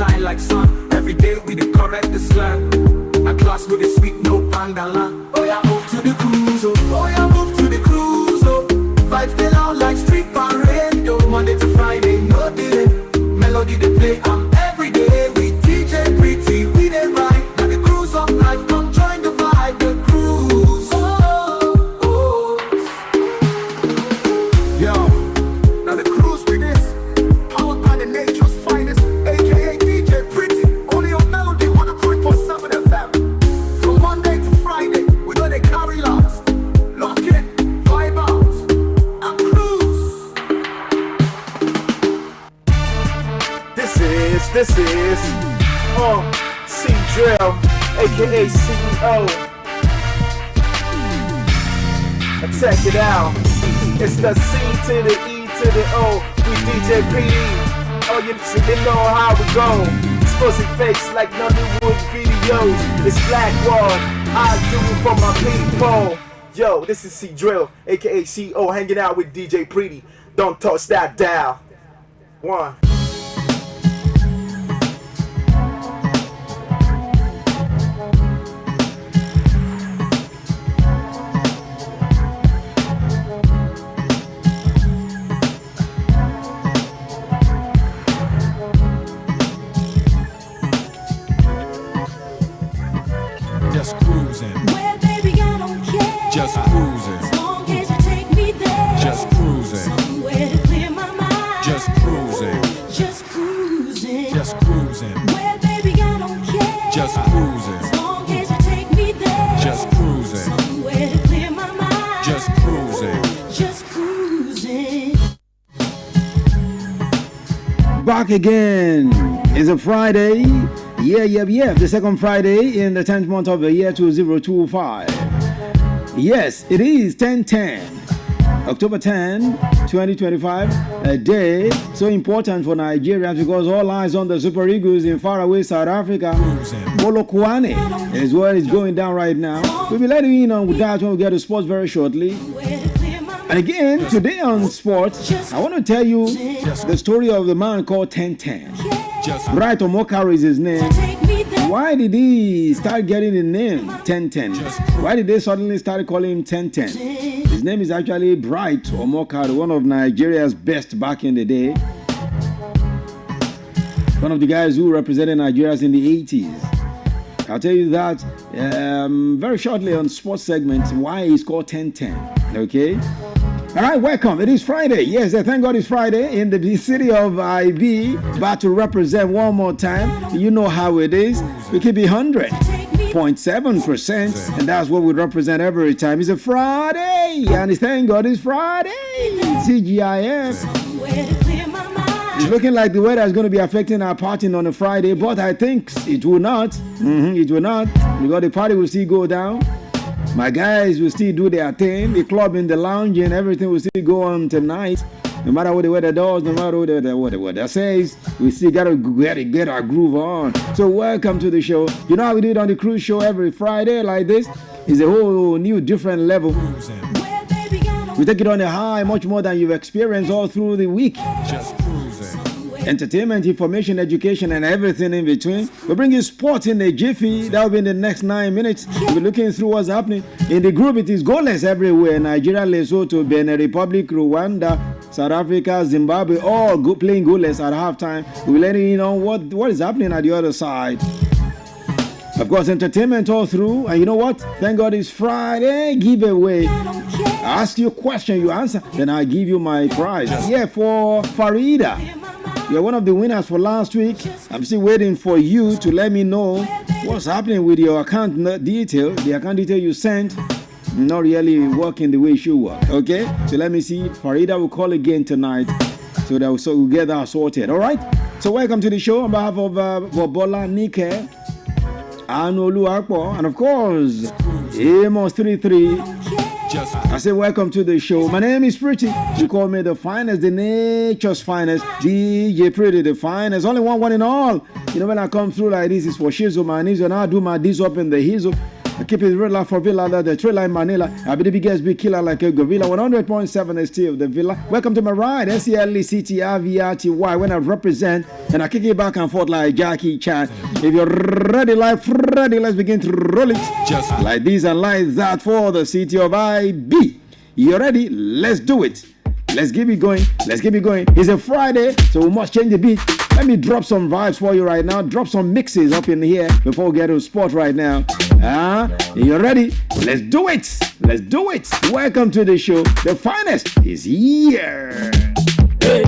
shine like sun. Every day we dey correct the slang. A class with the sweet no pangala. Oh yeah, move to the cruise, oh yeah, move to the cruise, oh. Vibes dey loud like street parade, oh. Monday to Friday, no delay. Melody they play, every day with DJ Pretty, we dey ride. Now the cruise of life, come join the vibe, the cruise. Oh, oh. Yo, now the cruise with this, powered by the nature's finest, aka DJ Pretty. Only on Melody 100.7 FM. From Monday to Friday, we gonna carry lots. Lock in, vibe out, and cruise. This is C-Drill, aka CEO. Check it out. It's the C to the E to the O. We DJ PD. Oh, you know how we go. Exposing fakes like Nollywood videos. It's Black Wall. I do it for my people. Yo, this is C-Drill, aka CEO, hanging out with DJ Pretty. Don't touch that dial. One. Just cruising. Well, baby, I don't care. Just cruising. As long as you take me there. Just cruising. Somewhere to clear my mind. Just cruising. Just cruising. Just cruising. Well, baby, I don't care. Just cruising. As long as you take me there. Just cruising. Somewhere to clear my mind. Just cruising. Just cruising. Back again. It's a Friday. Yeah. The second Friday in the 10th month of the year 2025. Yes, it is 10/10. October 10, 2025. A day so important for Nigerians because all eyes on the Super Eagles in faraway South Africa. Polokwane is where it's going down right now. We'll be letting you know with that when we get to sports very shortly. And again, today on sports, I want to tell you the story of the man called 1010. Bright Omokaro is his name. Why did he start getting the name 1010? Why did they suddenly start calling him 1010? His name is actually Bright Omokaro, one of Nigeria's best back in the day. One of the guys who represented Nigeria in the 80s. I'll tell you that very shortly on sports segment why he's called 1010. Okay? All right, welcome. It is Friday. Yes, thank God it's Friday in the city of IB. About to represent one more time. You know how it is. We keep it 100.7%, and that's what we represent every time. It's a Friday, and it's thank God it's Friday. CGIF. It's looking like the weather is going to be affecting our partying on a Friday, but I think it will not. It will not, because the party will still go down. My guys will still do their thing. The club and the lounge and everything will still go on tonight. No matter what the weather does, no matter what the weather says, we still gotta get our groove on. So welcome to the show. You know how we do it on the cruise show every Friday like this? It's a whole new different level. We take it on a high, much more than you've experienced all through the week. Just cruising. Entertainment, information, education, and everything in between. We'll bring you sports in a jiffy. That will be in the next 9 minutes. We'll be looking through what's happening. In the group, it is goalless everywhere. Nigeria, Lesotho, Benin Republic, Rwanda, South Africa, Zimbabwe, all playing goalless at halftime. We'll be letting you know what is happening at the other side. Of course, entertainment all through. And you know what? Thank God it's Friday giveaway. I ask you a question, you answer, then I give you my prize. Yeah, for Farida. You're one of the winners for last week. I'm still waiting for you to let me know what's happening with your account detail. The account detail you sent not really working the way it should work. Okay? So let me see. Farida will call again tonight so that we'll get that sorted. All right? So welcome to the show on behalf of Bobola Nike, Anolu Akpo, and of course, Amos 33. I say welcome to the show. My name is Pretty. You call me the finest, the nature's finest, DJ Pretty, the finest. Only one in all. You know, when I come through like this, it's for shizzle, man. And I do my this up in the hizzle. I keep it real for Villa, the trailer in Manila. I be the biggest big killer like a gorilla. 100.7 is still the Villa. Welcome to my ride, SCLECTRVRTY. When I represent and I kick it back and forth like Jackie Chan. If you're ready, like Freddy, let's begin to roll it. Just Like this and like that for the city of IB. You ready? Let's do it. Let's keep it going. Let's keep it going. It's a Friday, so we must change the beat. Let me drop some vibes for you right now. Drop some mixes up in here before we get to sport right now. You ready? Let's do it. Let's do it. Welcome to the show. The finest is here. Hey.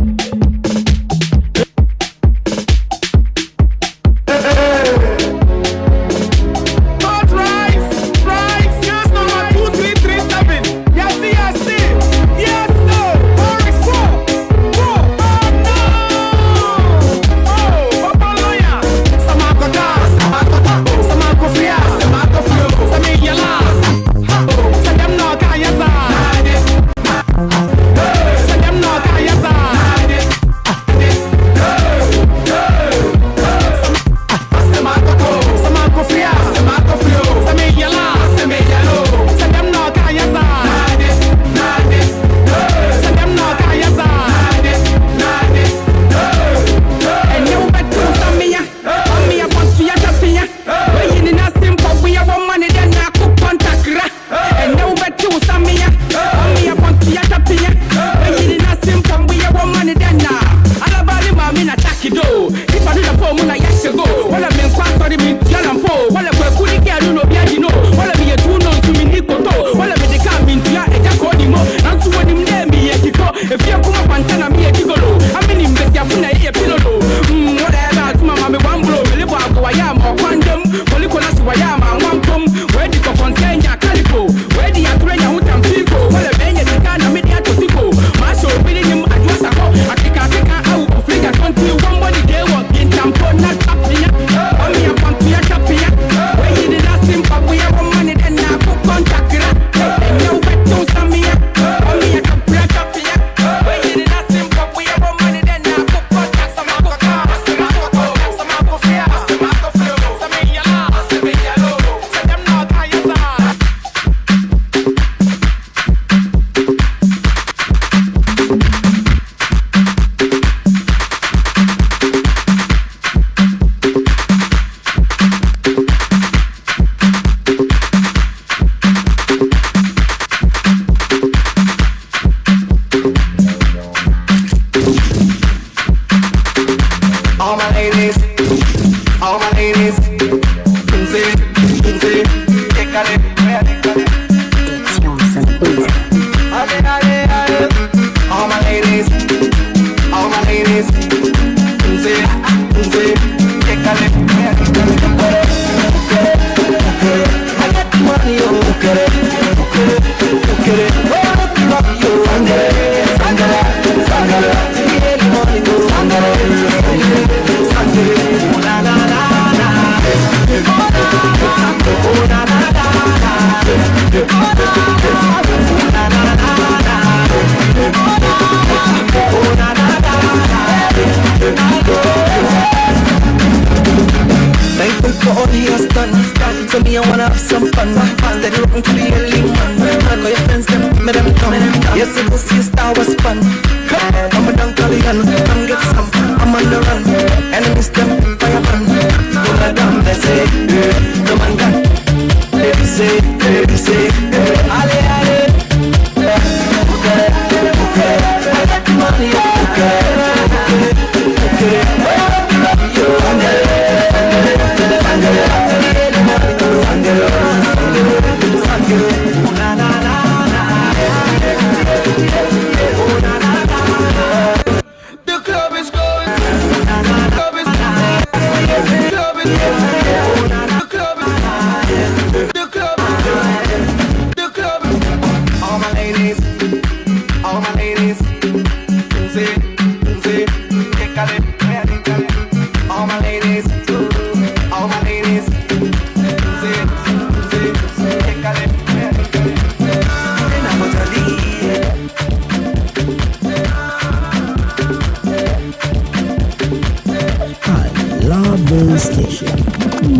Station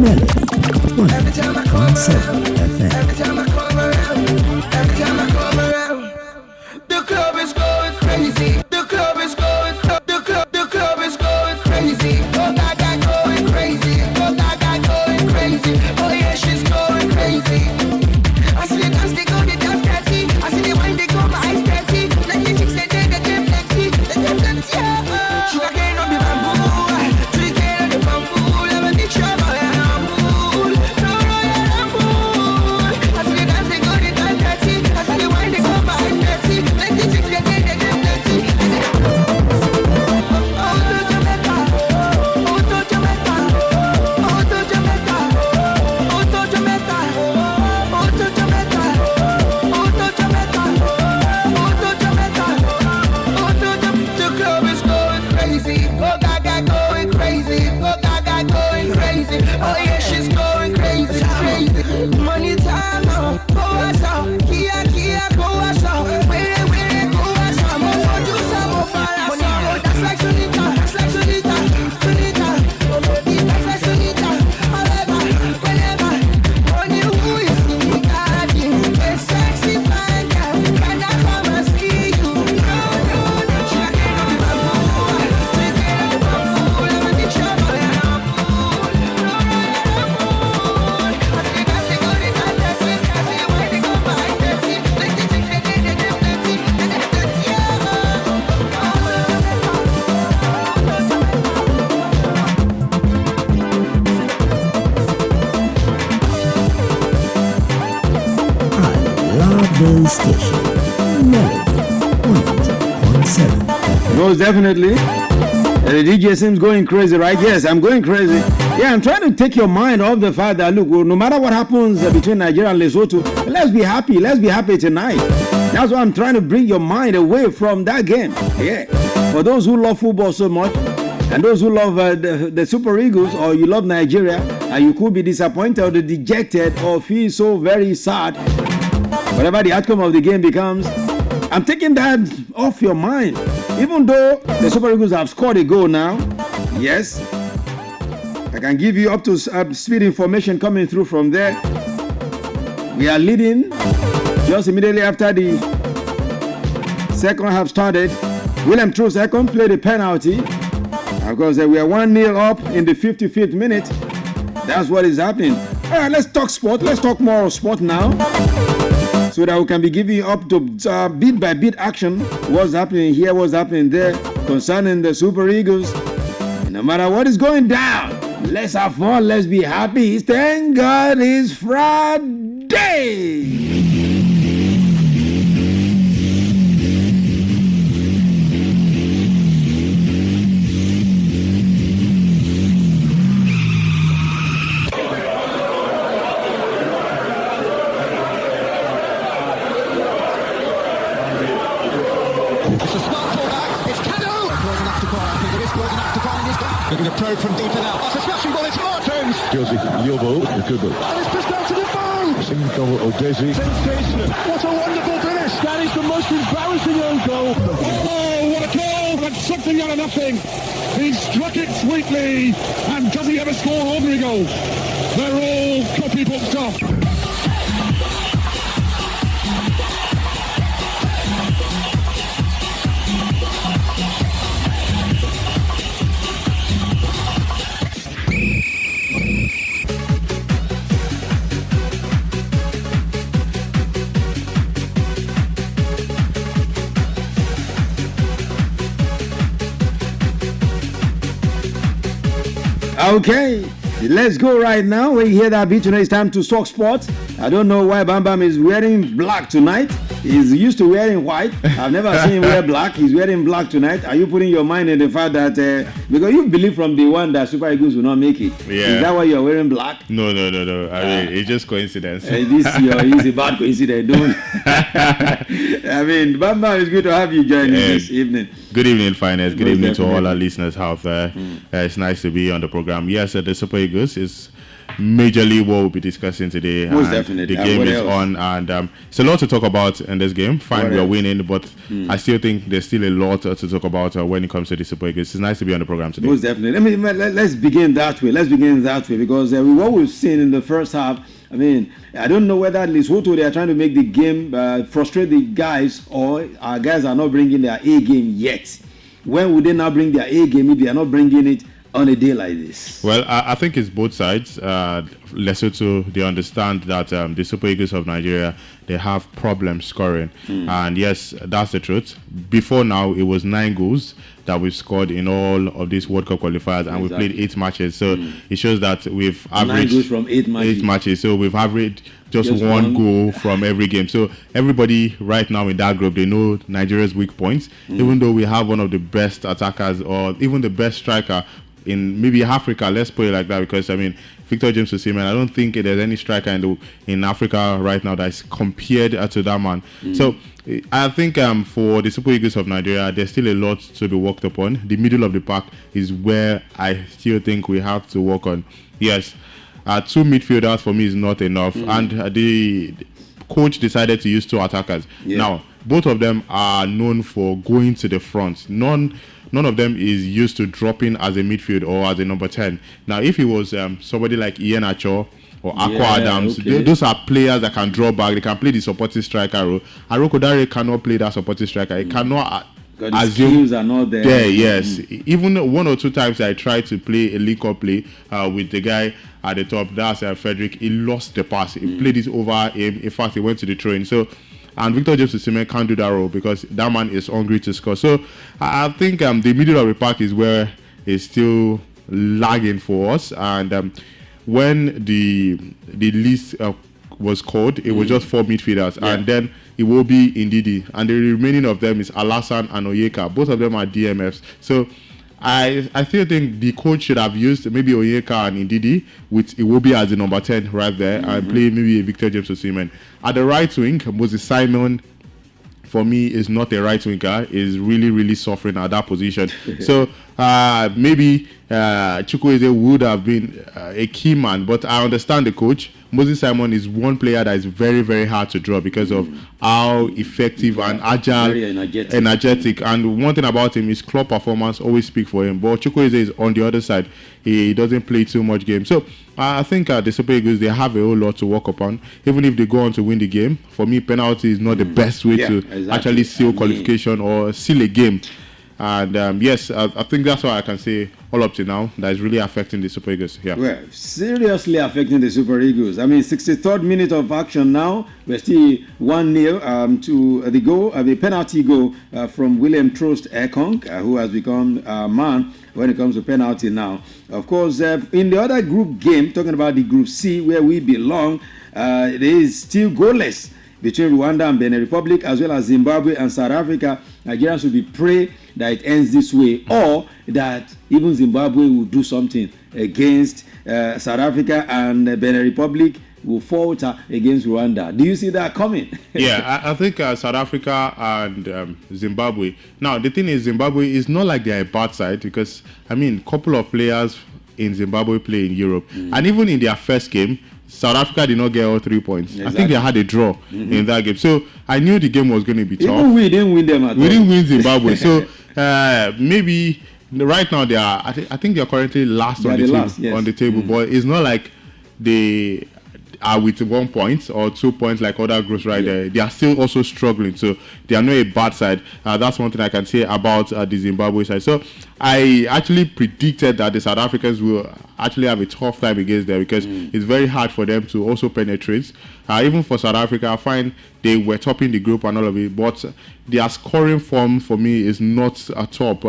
Melody 1.7 FM. Every time I come around, the club is going crazy. The club is going crazy. Oh Gaga going crazy. Oh Gaga going crazy. Oh yeah, she's going crazy. I see the dance, they go, they dance dirty. I see the wine, they go, my eyes dirty. Like the chicks, they them plenty. Yeah. She got getting on the bamboo. She get on the bamboo. Let me teach you about bamboo. No, bamboo. I see the dance, they go, they dance dirty. I see the wine, they go, my eyes dirty. Like the chicks, they them plenty. Oh, to Jamaica. Oh, to Jamaica. Oh, to Jamaica. Oh, to Jamaica. Oh, to Jamaica. Oh, to Jamaica. Oh, to Jamaica. Oh, to the club is going crazy. Oh, Gaga going crazy. Oh, Gaga going crazy. Oh, yeah, she's going crazy, crazy. Money time, go us out. Kia, go us out. Where, go us out. More do some more fire. Money, that's like Sunita. That's like Sunita. Sunita. Oh, baby, that's like Sunita. However, whenever. Money, who is in garden? A sexy fine girl. Can I come and see you? No. She got get on the bamboo. She get on the bamboo. Let me teach you about bamboo. No. I see the dance, they go, they dance dirty. I see the wine, they go, my eyes dirty. Like the chicks, they them plenty. They them plenty, I love this station. Melody 100.7 FM. Most definitely. The DJ seems going crazy, right? Yes, I'm going crazy. Yeah, I'm trying to take your mind off the fact that, look, no matter what happens between Nigeria and Lesotho, let's be happy. Let's be happy tonight. That's why I'm trying to bring your mind away from that game. Yeah. For those who love football so much, and those who love the Super Eagles, or you love Nigeria, and you could be disappointed or dejected or feel so very sad, whatever the outcome of the game becomes, I'm taking that off your mind. Even though the Super Eagles have scored a goal now, yes, I can give you up to speed information coming through from there. We are leading just immediately after the second half started. William Troost-Ekong played a penalty because we are 1-0 up in the 55th minute. That's what is happening. All right, let's talk sport. Let's talk more of sport now, so that we can be giving you up to bit by bit action. What's happening here, what's happening there concerning the Super Eagles. And no matter what is going down, let's have fun, let's be happy. Thank God it's Friday. Looking to probe from deep in out. That's a smashing ball, it's Martins! Josie, your ball, good ball. And it's pushed out to the phone! Single Odesi. Sensational. What a wonderful finish! That is the most embarrassing own goal. Oh, what a goal! That's something out of nothing. He struck it sweetly. And does he ever score ordinary goals? They're all copybook stuff. Okay, let's go right now. We hear that beat tonight. It's time to talk sports. I don't know why Bam Bam is wearing black tonight. He's used to wearing white. I've never seen him wear black. He's wearing black tonight. Are you putting your mind in the fact that because you believe from the one that Super Eagles will not make it? Yeah. Is that why you're wearing black? No. I mean, it's just coincidence. This is a bad coincidence. Don't. I mean, Bam Bam, it's good to have you join us this evening. Good evening, Finance. Good Most evening definitely. to all our listeners out there. It's nice to be on the program. Yes, the Super Eagles is majorly what we'll be discussing today. Most And definitely. The And game what is else? on, and it's a lot to talk about in this game. Fine, What we are else? winning, but I still think there's still a lot to talk about when it comes to the Super Eagles. It's nice to be on the program today. Most definitely. Let's begin that way. Let's begin that way because with what we've seen in the first half, I mean, I don't know whether Lesotho they are trying to make the game frustrate the guys, or our guys are not bringing their A game yet. When would they now bring their A game if they are not bringing it on a day like this? Well, I think it's both sides. Lesotho, they understand that the Super Eagles of Nigeria, they have problems scoring. And yes, that's the truth. Before now, it was 9 goals that we've scored in all of these World Cup qualifiers, and we played 8 matches. So it shows that we've averaged 9 goals from 8 matches. 8 matches. So we've averaged just one goal from every game. So everybody right now in that group, they know Nigeria's weak points. Even though we have one of the best attackers, or even the best striker in maybe Africa, let's put it like that, because I mean, Victor James Osimhen, I don't think there's any striker in Africa right now that is compared to that man. So I think for the Super Eagles of Nigeria, there's still a lot to be worked upon. The middle of the pack is where I still think we have to work on. Yes, 2 midfielders for me is not enough, and the coach decided to use 2 attackers. Now, both of them are known for going to the front. None of them is used to dropping as a midfield or as a number 10. Now, if it was somebody like Ian Acho or Aqua Adams, those are players that can draw back. They can play the supporting striker role. Aroko Dare cannot play that supporting striker. He cannot the skills are not there. Yes. Even 1 or 2 times I tried to play a link-up play with the guy at the top. That's Frederick. He lost the pass. He played it over him. In fact, he went to the train. So, and Victor James Osimhen can't do that role because that man is hungry to score. So I think the middle of the pack is where it's still lagging for us. And when the list was called, it was just 4 midfielders, and then it will be Ndidi, and the remaining of them is Alassane and Oyeka. Both of them are DMFs. So I still think the coach should have used maybe Oyeka and Ndidi with Iwobi as the number 10 right there, and play maybe a Victor James Osimhen. At the right wing, Moses Simon, for me, is not a right winger, is really, really suffering at that position. So maybe Chukwueze would have been a key man, but I understand the coach. Moses Simon is one player that is very, very hard to draw because of how effective and agile, very energetic. And one thing about him is club performance always speak for him. But Chukwueze is on the other side. He doesn't play too much game. So I think the Super Eagles, they have a whole lot to work upon. Even if they go on to win the game, for me, penalty is not the best way to actually seal qualification or seal a game. And yes, I think that's what I can say all up to now that is really affecting the Super Eagles here. Well, seriously affecting the Super Eagles. I mean, 63rd minute of action now. We're still 1-0 to the goal, the penalty goal from William Trost Ekong, who has become a man when it comes to penalty now. Of course, in the other group game, talking about the Group C, where we belong, it is still goalless between Rwanda and Benin Republic, as well as Zimbabwe and South Africa. Nigerians should be pray that it ends this way, or that even Zimbabwe will do something against South Africa, and Benin Republic will falter against Rwanda. Do you see that coming? Yeah, I think South Africa and Zimbabwe. Now, the thing is, Zimbabwe is not like they're a bad side, because, I mean, a couple of players in Zimbabwe play in Europe. And even in their first game, South Africa did not get all 3 points. Exactly. I think they had a draw in that game. So I knew the game was going to be tough. Even we didn't win them at all. We didn't win Zimbabwe. So maybe right now they are, I think they are currently last on the table. But it's not like they are with 1 point or 2 points like other groups right there. They are still also struggling. So they are not a bad side. That's one thing I can say about the Zimbabwe side. So I actually predicted that the South Africans will actually have a tough time against them, because it's very hard for them to also penetrate. Even for South Africa, I find they were topping the group and all of it, but their scoring form for me is not a top.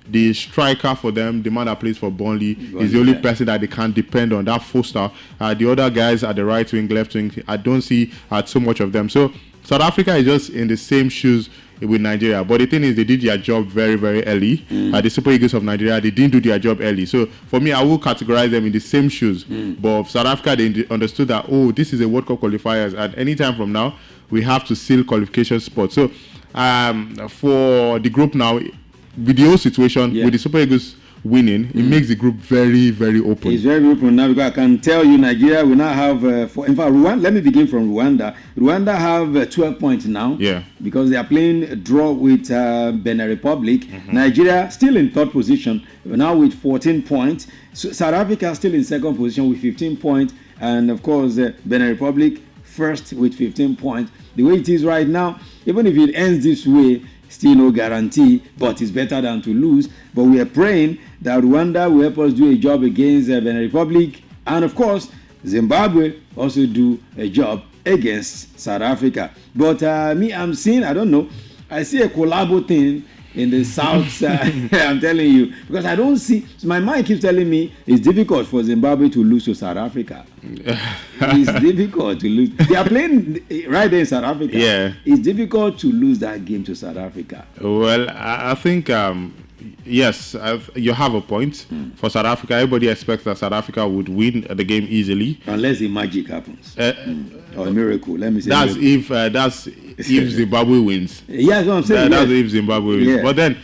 The striker for them, the man that plays for Burnley, is the only person that they can't depend on, that Foster. The other guys at the right wing, left wing, I don't see too much of them. So South Africa is just in the same shoes with Nigeria. But the thing is, they did their job very, very early. The Super Eagles of Nigeria, they didn't do their job early. So for me, I will categorize them in the same shoes. But South Africa, they understood that, oh, this is a World Cup qualifiers, and anytime from now, we have to seal qualification spots. So for the group now, with the whole situation, with the Super Eagles winning, it makes the group very, very open. It's very open now because I can tell you Nigeria will now have, in fact, Rwanda, let me begin from Rwanda. Rwanda have 12 points now. Yeah. Because they are playing a draw with Benin Republic. Nigeria still in third position, now with 14 points. So South Africa still in second position with 15 points. And of course, Benin Republic first with 15 points. The way it is right now, even if it ends this way, still no guarantee, but it's better than to lose. But we are praying that Rwanda will help us do a job against Benin Republic, and of course Zimbabwe also do a job against South Africa. But I'm seeing, I don't know, I see a collabo thing in the south side. I'm telling you, because I don't see, so my mind keeps telling me it's difficult for Zimbabwe to lose to South Africa. It's difficult to lose. They are playing right there in South Africa. Yeah. It's difficult to lose that game to South Africa. Well, I think, yes, you have a point. For South Africa, everybody expects that South Africa would win the game easily. Unless the magic happens. Or a miracle, let me say. That's if Zimbabwe wins. Yeah, that's what I'm saying. That's if Zimbabwe wins. Yeah. But then,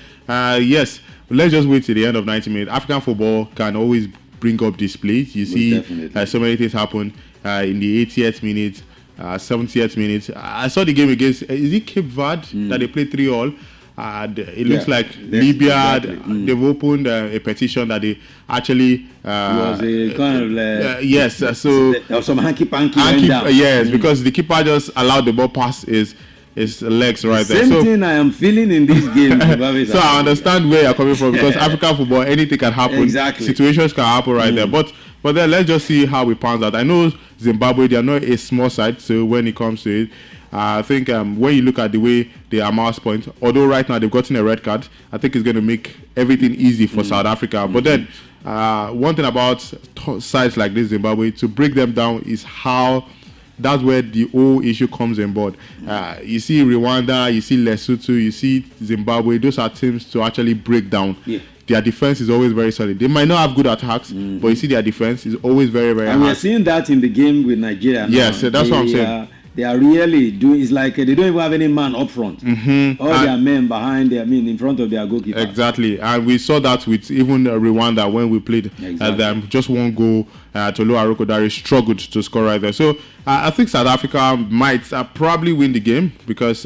yes, let's just wait till the end of 90 minutes. African football can always bring up displays. You see, so many things happen in the 80th minute, 70th minute. I saw the game against, is it Cape Verde that they played 3-3? And it looks like Libya, they've opened a petition that they actually it was a kind of yes, so there was some hanky-panky went down. Yes, because the keeper just allowed the ball past his legs right there. Same thing I am feeling in this game. So I understand where you're coming from, because African football, anything can happen. Exactly. Situations can happen right there. But then let's just see how it pans out. I know Zimbabwe, they are not a small side, so when it comes to it, I think when you look at the way they amass points, although right now they've gotten a red card, I think it's going to make everything easy for South Africa. But then one thing about sides like this, Zimbabwe, to break them down is how that's where the whole issue comes on board. You see Rwanda, you see Lesotho, you see Zimbabwe. Those are teams to actually break down. Yeah. Their defense is always very solid. They might not have good attacks, but you see their defense is always very, very hard. And we're seeing that in the game with Nigeria now. Yes, that's what I'm saying. They are really doing, it's like they don't even have any man up front. All their men behind, in front of their goalkeeper. Exactly. And we saw that with even Rwanda when we played them. Just one goal, Tolu Arokodare struggled to score right there. So I think South Africa might probably win the game, because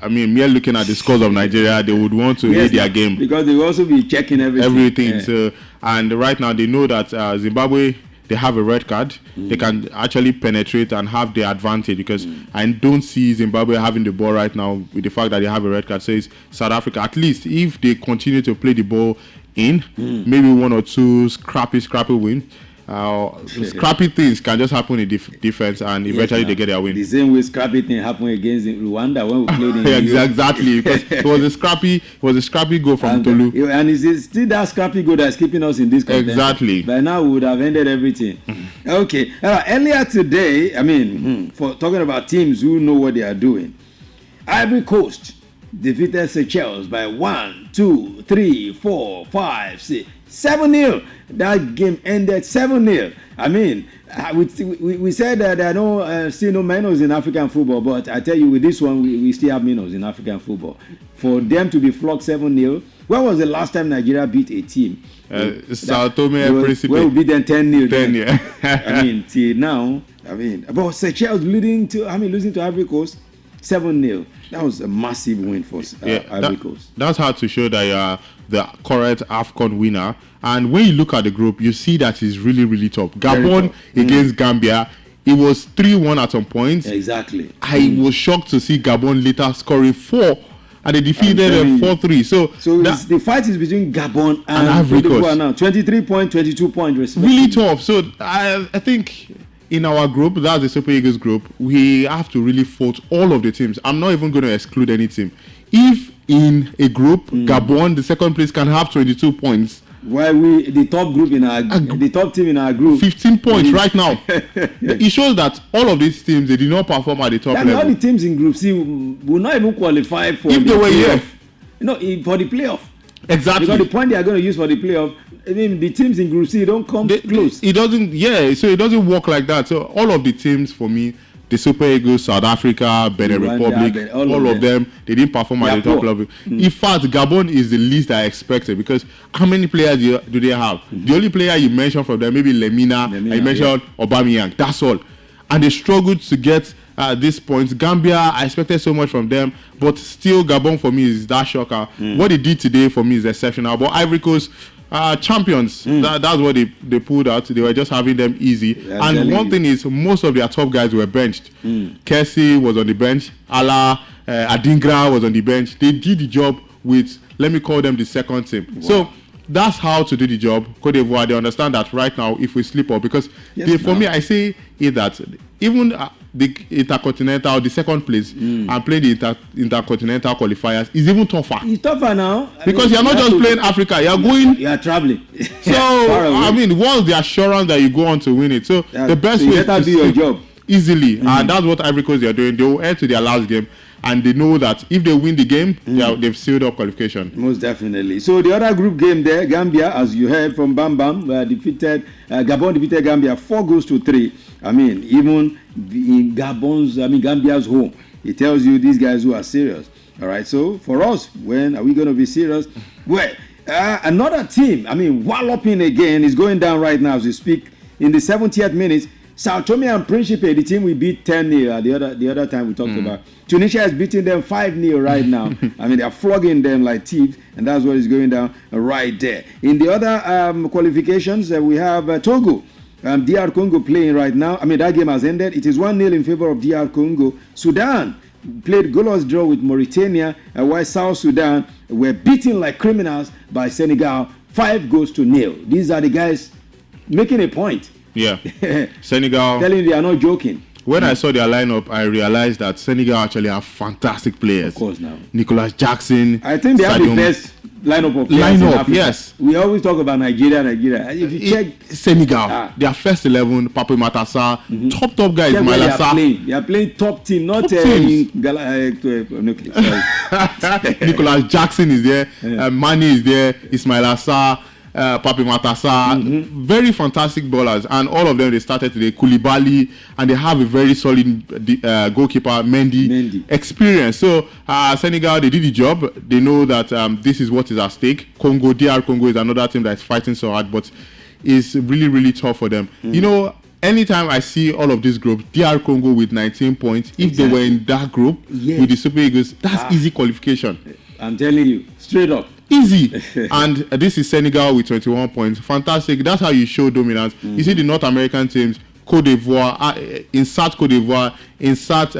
mere looking at the scores of Nigeria, they would want to hit their game. Because they will also be checking everything. Yeah. So, and right now they know that Zimbabwe, they have a red card. They can actually penetrate and have the advantage, because I don't see Zimbabwe having the ball right now with the fact that they have a red card. So it's South Africa, at least if they continue to play the ball in, maybe one or two scrappy win. Scrappy things can just happen in defense, and eventually they get their win. The same way scrappy thing happened against Rwanda when we played in exactly, because it was a scrappy goal from Tolu, and it's still that scrappy goal that's keeping us in this content. Exactly. By now we would have ended everything. Okay. Earlier today, for talking about teams who know what they are doing, Ivory Coast defeated Seychelles by 1, 2, 3, 4, 5, 6, 7-0. That game ended 7-0. We said that there are still no minors in African football, but I tell you, with this one, we still have minors in African football. For them to be flogged 7-0, when was the last time Nigeria beat a team? Sao Tome and Principe. When we beat them 10-0. 10-0. Till now, but Seychelles losing to Ivory Coast 7-0. That was a massive win for Ivory Coast. That's hard to show that you are the correct AFCON winner. And when you look at the group, you see that it's really, really tough. Gabon against Gambia, it was 3-1 at some points. Exactly. I was shocked to see Gabon later scoring 4, and they defeated them 4-3. So the fight is between Gabon and Ivory Coast. Now 23 points, 22 points respectively. Really tough. So I think in our group, that's the Super Eagles group, we have to really fault all of the teams. I'm not even going to exclude any team. If in a group, Gabon, the second place, can have 22 points, while the top team in our group, 15 points right now. It shows that all of these teams, they did not perform at the top level. All the teams in Group C will not even qualify for if they were here. No, for the playoff. Exactly. Because the point they are going to use for the playoff, the teams in Group C don't come close. It doesn't. Yeah, so it doesn't work like that. So all of the teams for me, the Super Eagles, South Africa, Benin Republic, all of them, they didn't perform at the top level. In fact, Gabon is the least I expected, because how many players do they have? The only player you mentioned from them, maybe Lemina, and you mentioned Aubameyang, that's all. And they struggled to get this point. Gambia, I expected so much from them, but still Gabon for me is that shocker. What they did today for me is exceptional. But Ivory Coast, champions, that's what they pulled out. They were just having them easy. And one thing is, most of their top guys were benched. Kessie was on the bench, Adingra was on the bench. They did the job with, let me call them the second team. Wow. So that's how to do the job. Cote d'Ivoire, they understand that right now if we slip up, because for me, I say that even the intercontinental, the second place, and playing the intercontinental qualifiers is even tougher. It's tougher now. Because you're not just playing Africa, you're going. You are traveling. So, I mean, once the assurance that you go on to win it. So, the best way is to do your job easily. And that's what Ivory Coast are doing. They will head to their last game. And they know that if they win the game, they've sealed up qualification. Most definitely. So the other group game there, Gambia, as you heard from Bam Bam, Gabon defeated Gambia 4-3. I mean, even in Gambia's home, it tells you these guys who are serious. All right. So for us, when are we going to be serious? Well, another team, walloping again, is going down right now as we speak. In the 70th minute, Sao Tome and Principe, the team we beat 10-0 the other time we talked about. Tunisia is beating them 5-0 right now. They're flogging them like thieves, and that's what is going down right there. In the other qualifications, we have Togo. DR Congo playing right now. That game has ended. It is 1-0 in favor of DR Congo. Sudan played goalless draw with Mauritania, while South Sudan were beaten like criminals by Senegal 5-0. These are the guys making a point. Yeah, Senegal. Telling you they are not joking. When I saw their lineup, I realized that Senegal actually have fantastic players. Of course, now. Nicolas Jackson. I think they have the best lineup of players in Africa. Yes. We always talk about Nigeria. If you check Senegal, their first 11, Pape Matassa, top guys. They are playing top team, not Nicolas Jackson is there, Mane is there, Ismail Assar. Pape Matassa, very fantastic bowlers, and all of them they started today. Koulibaly, and they have a very solid goalkeeper, Mendy. Experience. So Senegal, they did the job. They know that this is what is at stake. DR Congo is another team that's fighting so hard, but it's really, really tough for them. You know, anytime I see all of this group, DR Congo with 19 points, if they were in that group with the Super Eagles, that's easy qualification. I'm telling you, straight up. Easy. And this is Senegal with 21 points. Fantastic. That's how you show dominance. You see the North American teams, Cote d'Ivoire, insert Cote d'Ivoire, insert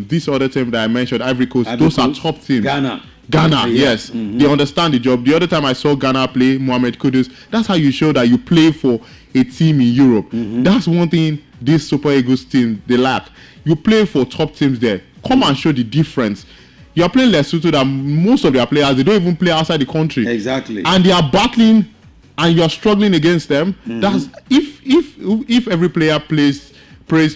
this other team that I mentioned, Ivory Coast. Those are top teams. Ghana, yes. They understand the job. The other time I saw Ghana play Mohamed Kudus, that's how you show that you play for a team in Europe. That's one thing this Super Eagles team, they lack. You play for top teams there. Come and show the difference. You're playing Lesotho that most of their players, they don't even play outside the country. Exactly. And they are battling and you're struggling against them. That's if every player prays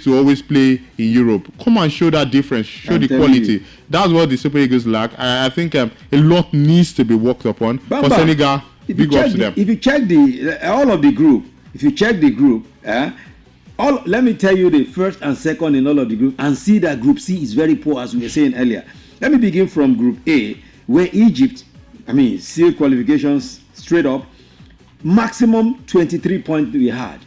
to always play in Europe, come and show that difference, show the quality. That's what the Super Eagles lack. I think a lot needs to be worked upon. For Senegal, big ups to them. If you check the group, let me tell you the first and second in all of the group, and see that Group C is very poor, as we were saying earlier. Let me begin from Group A, where Egypt, sealed qualifications straight up. Maximum 23 points we had.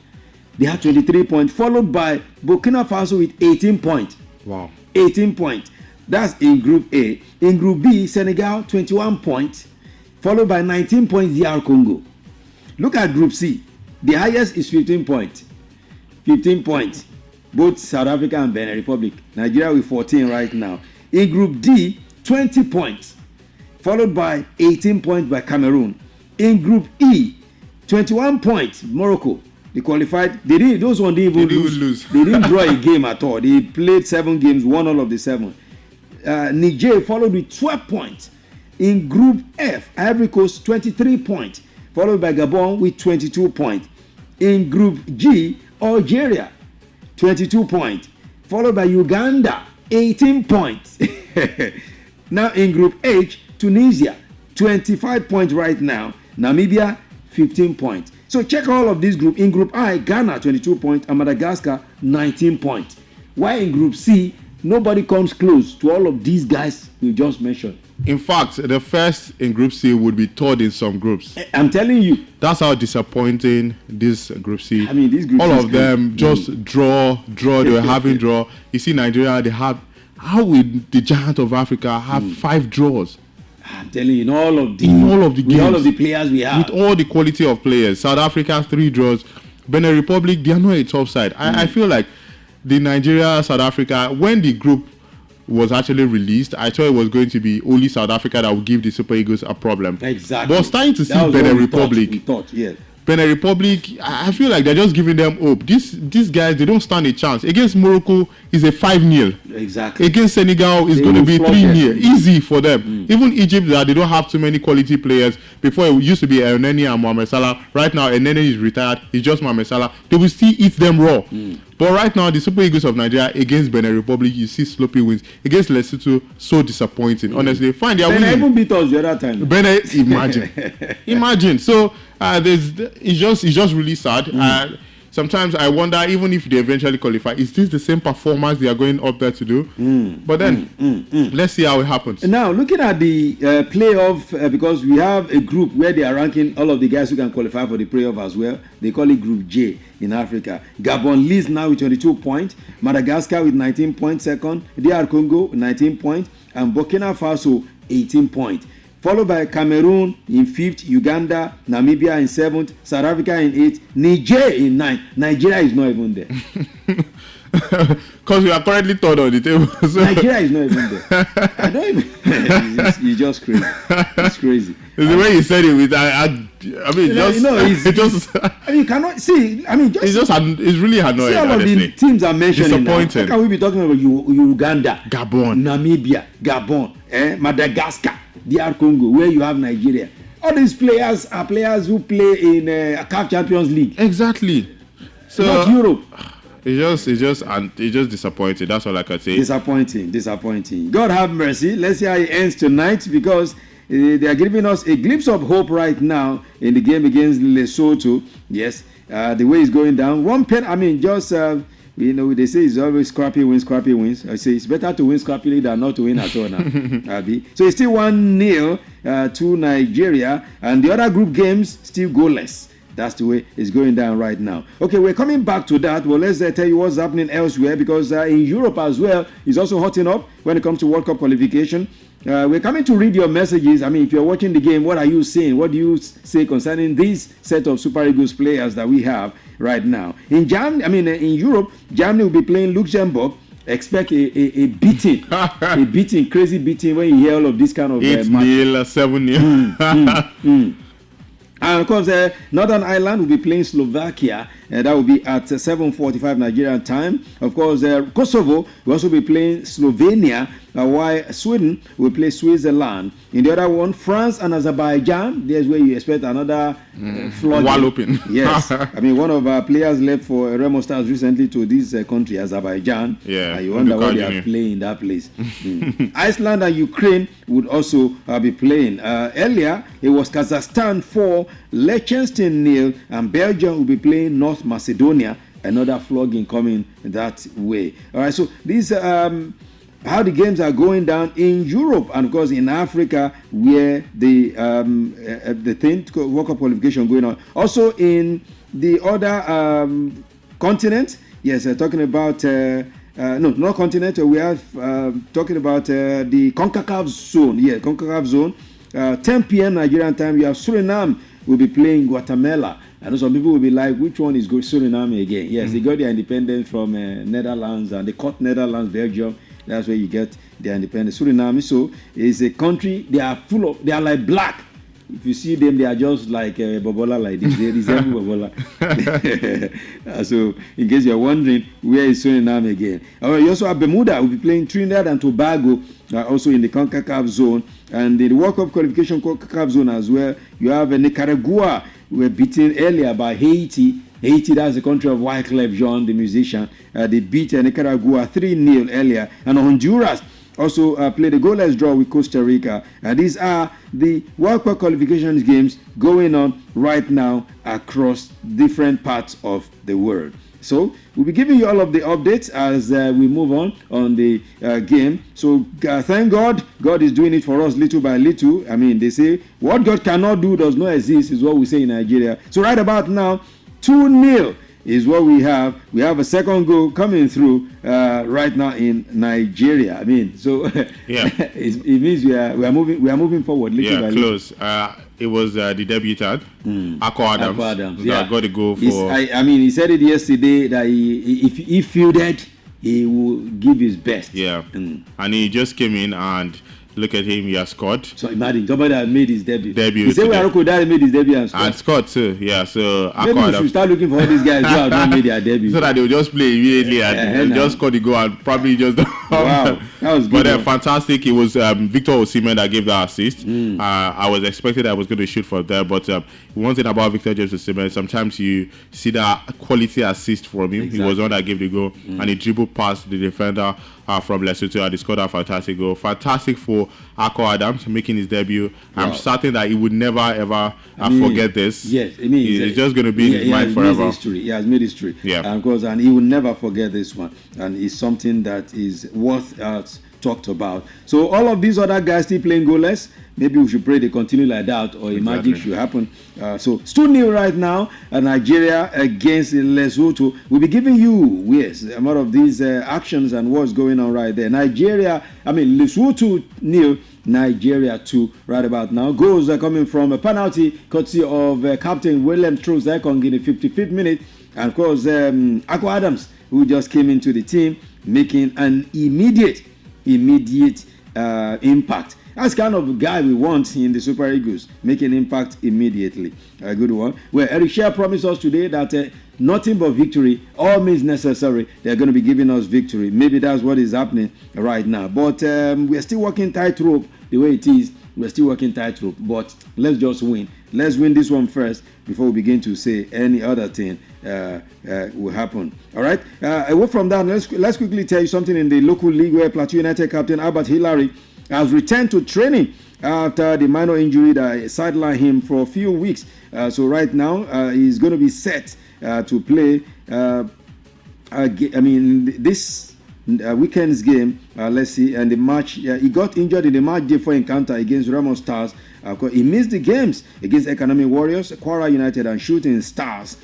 They had 23 points, followed by Burkina Faso with 18 points. Wow. 18 points. That's in Group A. In Group B, Senegal, 21 points, followed by 19 points DR Congo. Look at Group C. The highest is 15 points. 15 points. Both South Africa and Benin Republic. Nigeria with 14 right now. In Group D, 20 points, followed by 18 points by Cameroon. In Group E, 21 points, Morocco. They qualified. Those ones didn't even lose. They didn't draw a game at all. They played 7 games, won all of the 7. Niger followed with 12 points. In Group F, Ivory Coast, 23 points, followed by Gabon with 22 points. In Group G, Algeria, 22 points, followed by Uganda, 18 points. Now in Group H, Tunisia, 25 points right now. Namibia, 15 points. So check all of this group. In Group I, Ghana, 22 points, and Madagascar, 19 points. Why in Group C, nobody comes close to all of these guys we just mentioned? In fact, the first in Group C would be third in some groups. I'm telling you. That's how disappointing this Group C. I mean, this group all of them just draw. They were having draw. You see, Nigeria, they have. How will the giant of Africa have 5 draws? I'm telling you, in all of the games, all of the players we have, with all the quality of players. South Africa 3 draws. Benin Republic, they are not a top side. I feel like the Nigeria, South Africa, when the group was actually released, I thought it was going to be only South Africa that would give the Super Eagles a problem. Exactly. But starting to see Benin Republic. We thought, yeah. Benin Republic, I feel like they're just giving them hope. These guys, they don't stand a chance. Against Morocco, is a 5-0. Exactly. Against Senegal, it's going to be 3-0. Easy for them. Even Egypt, they don't have too many quality players. Before, it used to be El Neni and Mohamed Salah. Right now, El Neni is retired. It's just Mohamed Salah. They will still eat them raw. But right now, the Super Eagles of Nigeria against Benin Republic, you see sloppy wins. Against Lesotho, so disappointing. Honestly, fine, they are winning. Benin even beat us the other time. Benin, imagine. So it's just really sad. Sometimes I wonder, even if they eventually qualify, is this the same performance they are going up there to do? But then, let's see how it happens. Now, looking at the playoff, because we have a group where they are ranking all of the guys who can qualify for the playoff as well. They call it Group J in Africa. Gabon leads now with 22 points. Madagascar with 19 points second. DR Congo 19 points. And Burkina Faso 18 points. Followed by Cameroon in 5th, Uganda, Namibia in 7th, South Africa in 8th, Niger in 9th. Nigeria is not even there. Because we are currently third on the table. So. Nigeria is not even there. I don't even. It's just crazy. It's crazy. The way you said it with, I mean, it's just. I mean, you cannot see. I mean, it's really annoying. See, all of the teams are mentioning. Disappointing. How can we be talking about Uganda, Gabon, Namibia, Gabon, Madagascar, DR Congo, where you have Nigeria? All these players are players who play in CAF Champions League. Exactly. So not Europe. It's just disappointing. That's all I can say. Disappointing. God have mercy. Let's see how it ends tonight, because they are giving us a glimpse of hope right now in the game against Lesotho. Yes, the way it's going down. One pen. I mean, just they say it's always scrappy wins. I say it's better to win scrappily than not to win at all now. So it's still 1-0 to Nigeria, and the other group games still goalless. That's the way it's going down right now. Okay, we're coming back to that. Well, let's tell you what's happening elsewhere, because in Europe as well, it's also hotting up when it comes to World Cup qualification. We're coming to read your messages. I mean, if you're watching the game, what are you saying? What do you say concerning this set of Super Eagles players that we have right now? In Europe, Germany will be playing Luxembourg. Expect a beating, crazy beating when you hear all of this kind of 8-0, 7-0. And of course, Northern Ireland will be playing Slovakia. That will be at 7:45 Nigerian time. Of course, Kosovo will also be playing Slovenia, while Sweden will play Switzerland. In the other one, France and Azerbaijan. There's where you expect another flogging. Yes. I mean, one of our players left for Remo Stars recently to this country, Azerbaijan. Yeah. You wonder why they are playing in that place. Iceland and Ukraine would also be playing. Earlier, it was Kazakhstan 4, Liechtenstein 0, and Belgium will be playing North Macedonia. Another flogging coming that way. All right, so these how the games are going down in Europe, and of course in Africa, where the World Cup qualification going on. Also in the other continent, yes, talking about not continent. We have talking about the CONCACAF zone. Yeah, CONCACAF zone. 10 p.m. Nigerian time. You have Suriname will be playing Guatemala. I know some people will be like, which one is Suriname again? Yes, they got their independence from Netherlands, and they caught Netherlands, Belgium. That's where you get their independence. Suriname, so is a country, they are like black. If you see them, they are just like Bobola, like this. They resemble Bobola. So, in case you're wondering, where is Suriname again? You also have Bermuda, will be playing Trinidad and Tobago, also in the CONCACAF zone. And in the World Cup qualification CONCACAF zone as well, you have Nicaragua, who were beaten earlier by Haiti. Haiti, that's the country of Wyclef Jean, the musician. They beat Nicaragua 3-0 earlier. And Honduras also played a goalless draw with Costa Rica. And these are the World Cup qualifications games going on right now across different parts of the world. So we'll be giving you all of the updates as we move on the game. So thank God, God is doing it for us little by little. I mean, they say what God cannot do does not exist is what we say in Nigeria. So right about now, 2-0 is what we have. We have a second goal coming through right now in Nigeria. I mean, so yeah, it means we are moving forward little by little. Close. It was the debutant, Ako Adams. Yeah, got to go for. I mean, he said it yesterday that if he fielded, he will give his best. Yeah, and he just came in and. Look at him, he has scored. So imagine somebody that made his debut. He said Aroko Dare made his debut and scored. And scored too, yeah. So maybe we should start looking for all these guys who have not made their debut. So that they will just play immediately and just score the goal and probably just. Wow, that was good. But fantastic. It was Victor Osimhen that gave the assist. I was expecting I was going to shoot for there, but one thing about Victor James Osimhen, sometimes you see that quality assist from him. Exactly. He was the one that gave the goal and he dribbled past the defender from Lesotho and he scored a fantastic goal. Fantastic for Ako Adams making his debut. Wow. I'm certain that he would never ever forget this. Yes, I mean, it's just going to be in his mind forever. He has made history. Yeah, and of course, and he will never forget this one. And it's something that is worth talked about. So all of these other guys still playing goalless. Maybe we should pray they continue like that, or magic should happen. So it's 2-0 right now. Nigeria against Lesotho. We'll be giving you a lot of these actions and what's going on right there. Lesotho 0, Nigeria 2 right about now. Goals are coming from a penalty courtesy of Captain William Troost-Ekong in the 55th minute. And of course, Ako Adams, who just came into the team, making an immediate impact. That's kind of the guy we want in the Super Eagles, making impact immediately. A good one. Well, Eric Shea promised us today that nothing but victory, all means necessary. They're going to be giving us victory. Maybe that's what is happening right now. But we're still working tightrope the way it is. We're still working tightrope. But let's just win. Let's win this one first before we begin to say any other thing will happen. All right. Away from that, let's quickly tell you something in the local league where Plateau United captain Albert Hillary has returned to training after the minor injury that sidelined him for a few weeks. So right now, he's going to be set to play. This weekend's game. Let's see. And the match, he got injured in the match day 4 encounter against Remo Stars. He missed the games against Economic Warriors, Kwara United, and Shooting Stars.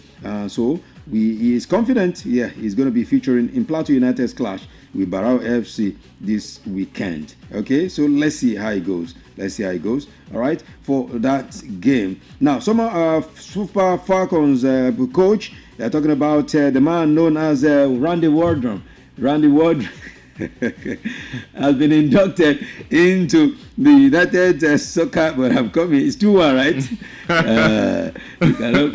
So he is confident. Yeah, he's going to be featuring in Plateau United's clash with Barao FC this weekend. Okay, so let's see how it goes. All right, for that game. Now, some Super Falcons coach, they're talking about the man known as Randy Wardrum. Randy Wardrum has been inducted into the United Soccer. But I'm coming. It's 2-1, right?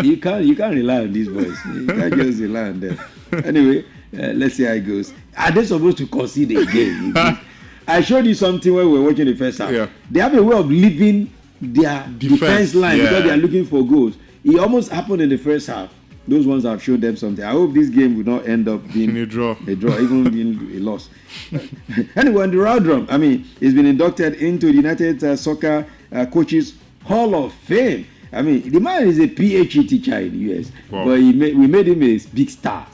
You can't rely on these boys. You can't just rely on them. Anyway, let's see how it goes. Are they supposed to concede again? I showed you something when we were watching the first half. Yeah. They have a way of leaving their defense line because they are looking for goals. It almost happened in the first half. Those ones have showed them something. I hope this game will not end up being a draw, even being a loss. Anyway, on the round drum, he's been inducted into the United Soccer Coaches Hall of Fame. The man is a PhD teacher in the US, wow. But we made him a big star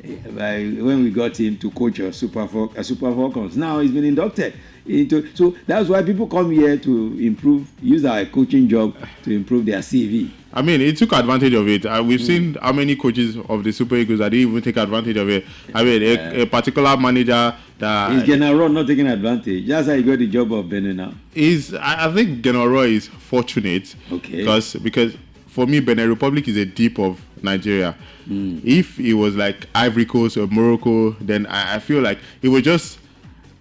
when we got him to coach Super Falcons. Now he's been inducted into. So that's why people come here to use our coaching job to improve their CV. He took advantage of it. We've seen how many coaches of the Super Eagles that didn't even take advantage of it. A particular manager that is General not taking advantage. That's how he got the job of Benin now. I think General is fortunate. Okay. Because for me, Benin Republic is a deep of Nigeria. If it was like Ivory Coast or Morocco, then I feel like he was just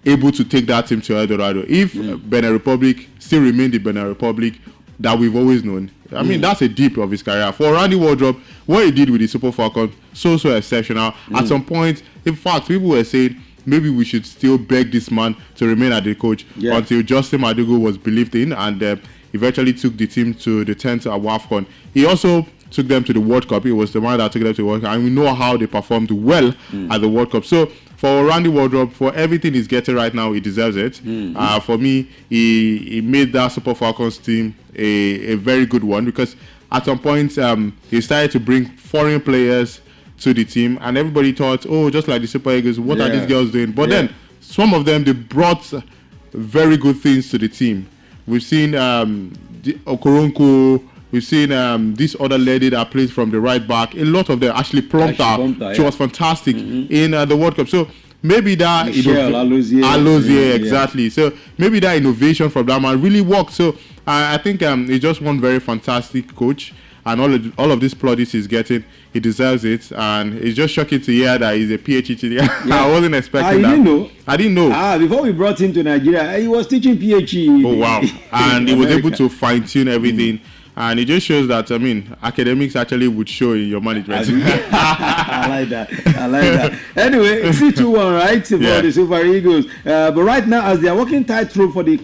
able to take that team to El Dorado. If Benin Republic still remained the Benin Republic that we've always known, that's a deep of his career. For Randy Wardrum, what he did with the Super Falcons, so exceptional. At some point, in fact, people were saying maybe we should still beg this man to remain as the coach until Justin Madugu was believed in and eventually took the team to the 10th WAFCON. He also took them to the World Cup. It was the man that took them to the World Cup, and we know how they performed well at the World Cup. So for Randy Wardrobe, for everything he's getting right now, he deserves it. For me, he made that Super Falcons team a very good one, because at some point he started to bring foreign players to the team, and everybody thought, oh, just like the Super Eagles, what are these girls doing? But then some of them, they brought very good things to the team. We've seen Okoronko. We've seen this other lady that plays from the right back. A lot of them actually plumped out. She was fantastic in the World Cup. So maybe that Alozie, exactly. So maybe that innovation from that man really worked. So I think he's just one very fantastic coach, and all of this plaudits he's getting, he deserves it. And it's just shocking to hear that he's a PhD. I wasn't expecting that. I didn't know. Before we brought him to Nigeria, he was teaching PhD. Oh wow! And he was able to fine tune everything. And it just shows that, academics actually would show in your management. I like that. Anyway, 3-2-1, right, for the Super Eagles. But right now, as they are working tightrope for the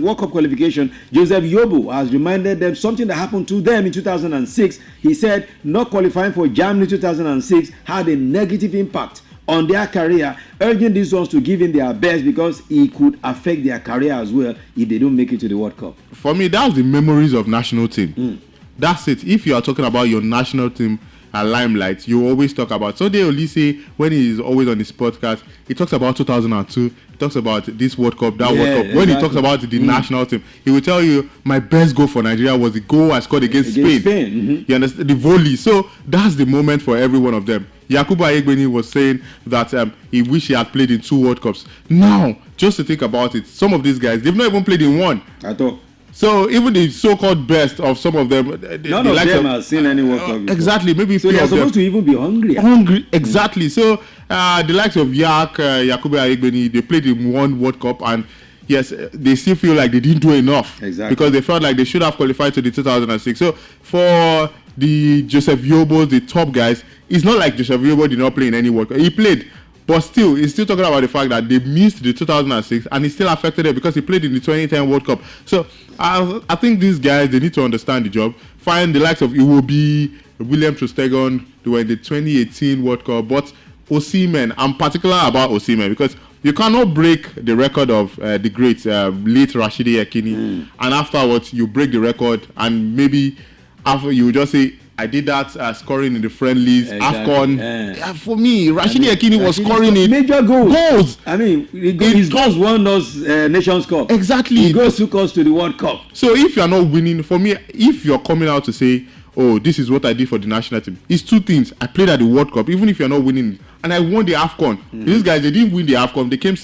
World Cup qualification, Joseph Yobo has reminded them something that happened to them in 2006. He said not qualifying for Germany 2006 had a negative impact on their career, urging these ones to give in their best because it could affect their career as well if they don't make it to the World Cup. For me, that's the memories of national team. That's it. If you are talking about your national team limelight, you always talk about. So they only say, when he is always on his podcast, he talks about 2002, he talks about this World Cup, that World Cup. When he talks about the national team, he will tell you, my best goal for Nigeria was the goal I scored against Spain. You understand? The volley. So that's the moment for every one of them. Yakubu Aiyegbeni was saying that he wished he had played in 2 World Cups. Now, just to think about it, some of these guys, they've not even played in 1. At all. So even the so-called best of some of them, none of them have seen any World Cup before. Exactly. Maybe so they're supposed to even be hungry. Exactly. So the likes of Yakubu Aiyegbeni, they played in 1 World Cup, and yes, they still feel like they didn't do enough. Exactly. Because they felt like they should have qualified to the 2006. So for the Joseph Yobos, the top guys, it's not like Joseph Yobo did not play in any World Cup. He played, but still, he's still talking about the fact that they missed the 2006, and he still affected it because he played in the 2010 World Cup. So I think these guys, they need to understand the job. Find the likes of Iwobi, William Trostegon, they were in the 2018 World Cup. But Osimhen, I'm particular about Osimhen because you cannot break the record of the great late Rashidi Yekini, and afterwards you break the record, and maybe after you just say, I did that scoring in the friendlies, AFCON. For me, Rashidi Yekini was scoring in major goals. I mean, his goals won us Nations Cup. Exactly. His goals took us to the World Cup. So if you are not winning, for me, if you're coming out to say, oh, this is what I did for the national team, it's 2 things. I played at the World Cup, even if you're not winning, and I won the AFCON. These guys, they didn't win the AFCON. They came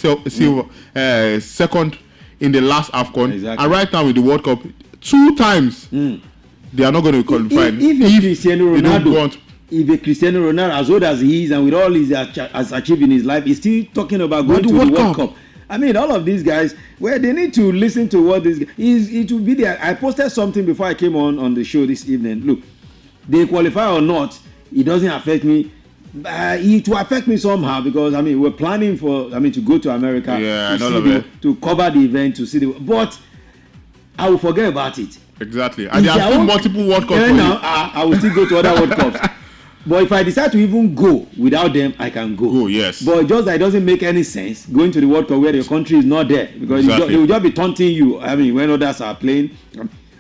second in the last AFCON. Exactly. And right now with the World Cup, 2 times. They are not going to be qualified. If Cristiano Ronaldo, as old as he is, and with all he has achieved in his life, is still talking about going to the World Cup. I mean, all of these guys, they need to listen to what this is. It will be there. I posted something before I came on the show this evening. Look, they qualify or not, it doesn't affect me. It will affect me somehow because we're planning to go to America to cover the event, to see but I will forget about it. Exactly. And there are still multiple World Cups. I will still go to other World Cups. But if I decide to even go without them, I can go. Oh, yes. But just that it doesn't make any sense going to the World Cup where your country is not there. Because it will just be taunting you. When others are playing.